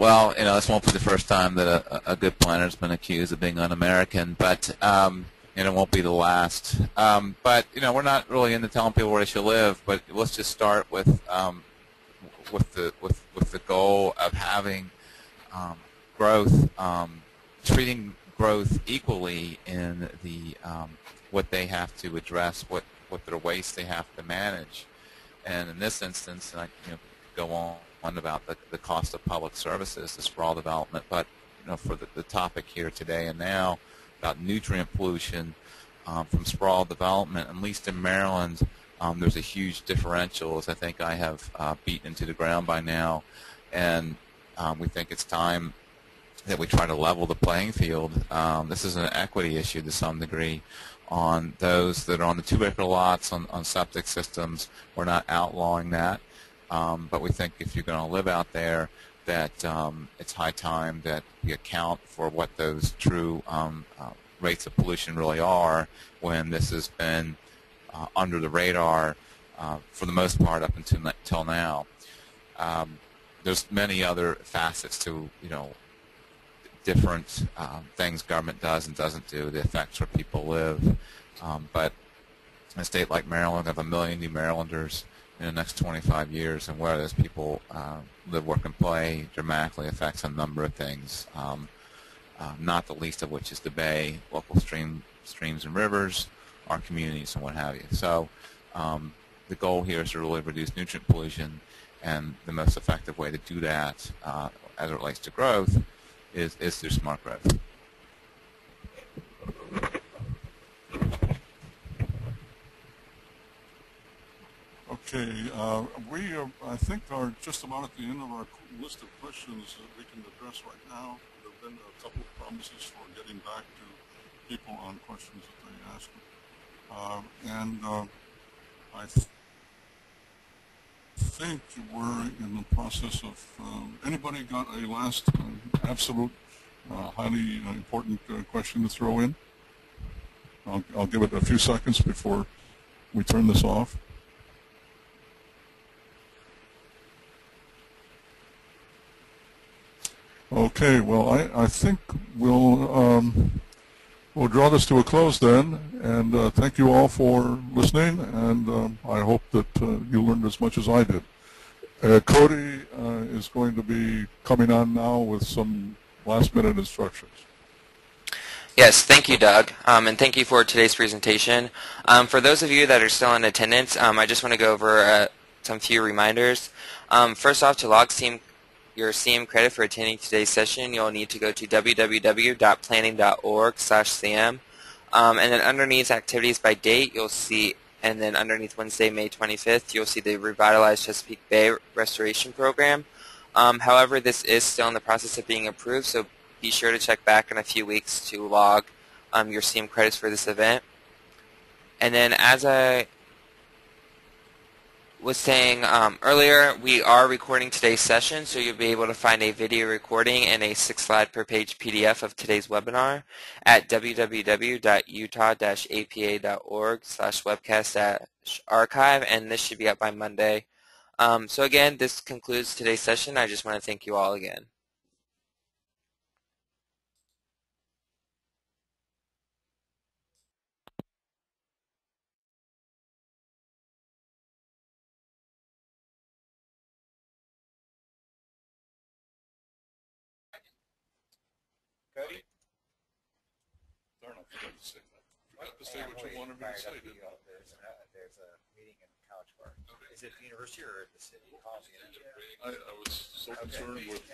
Well, this won't be the first time that a good planner has been accused of being un-American, but it won't be the last. But we're not really into telling people where they should live. But let's just start with the goal of having growth, treating growth equally in the what they have to address, what their waste they have to manage. And in this instance, and I go on about the cost of public services, the sprawl development, but for the topic here today and now about nutrient pollution from sprawl development, at least in Maryland, there's a huge differential, as I think I have beaten into the ground by now, and we think it's time that we try to level the playing field. This is an equity issue to some degree on those that are on the 2-acre lots on septic systems. We're not outlawing that, but we think if you're going to live out there, that it's high time that we account for what those true rates of pollution really are when this has been under the radar for the most part up until now. There's many other facets to different things government does and doesn't do, the effects where people live. But in a state like Maryland, we have 1 million new Marylanders in the next 25 years, and where those people live, work, and play dramatically affects a number of things, not the least of which is the bay, local streams and rivers, our communities, and what have you. So the goal here is to really reduce nutrient pollution, and the most effective way to do that as it relates to growth is through smart growth. Okay, we I think are just about at the end of our list of questions that we can address right now. There have been a couple of promises for getting back to people on questions that they asked. I think we're in the process of, anybody got a last absolute highly important question to throw in? I'll give it a few seconds before we turn this off. Okay, well, I think we'll draw this to a close then, and thank you all for listening, and I hope that you learned as much as I did. Cody is going to be coming on now with some last-minute instructions. Yes, thank you, Doug, and thank you for today's presentation. For those of you that are still in attendance, I just want to go over some few reminders. First off, to log your CM credit for attending today's session, you'll need to go to www.planning.org/CM, and then underneath activities by date, you'll see, and then underneath Wednesday, May 25th, you'll see the Revitalized Chesapeake Bay Restoration Program. However, this is still in the process of being approved, so be sure to check back in a few weeks to log your CM credits for this event. And then, as I was saying earlier, we are recording today's session, so you'll be able to find a video recording and a 6-slide per page PDF of today's webinar at www.utah-apa.org/webcast-archive, and this should be up by Monday. So again, this concludes today's session. I just want to thank you all again. Cody? Darn, I forgot to say that. Forgot to say what you wanted me to say, didn't I? There's a meeting in College Park. Is it the university or the city? I was so concerned with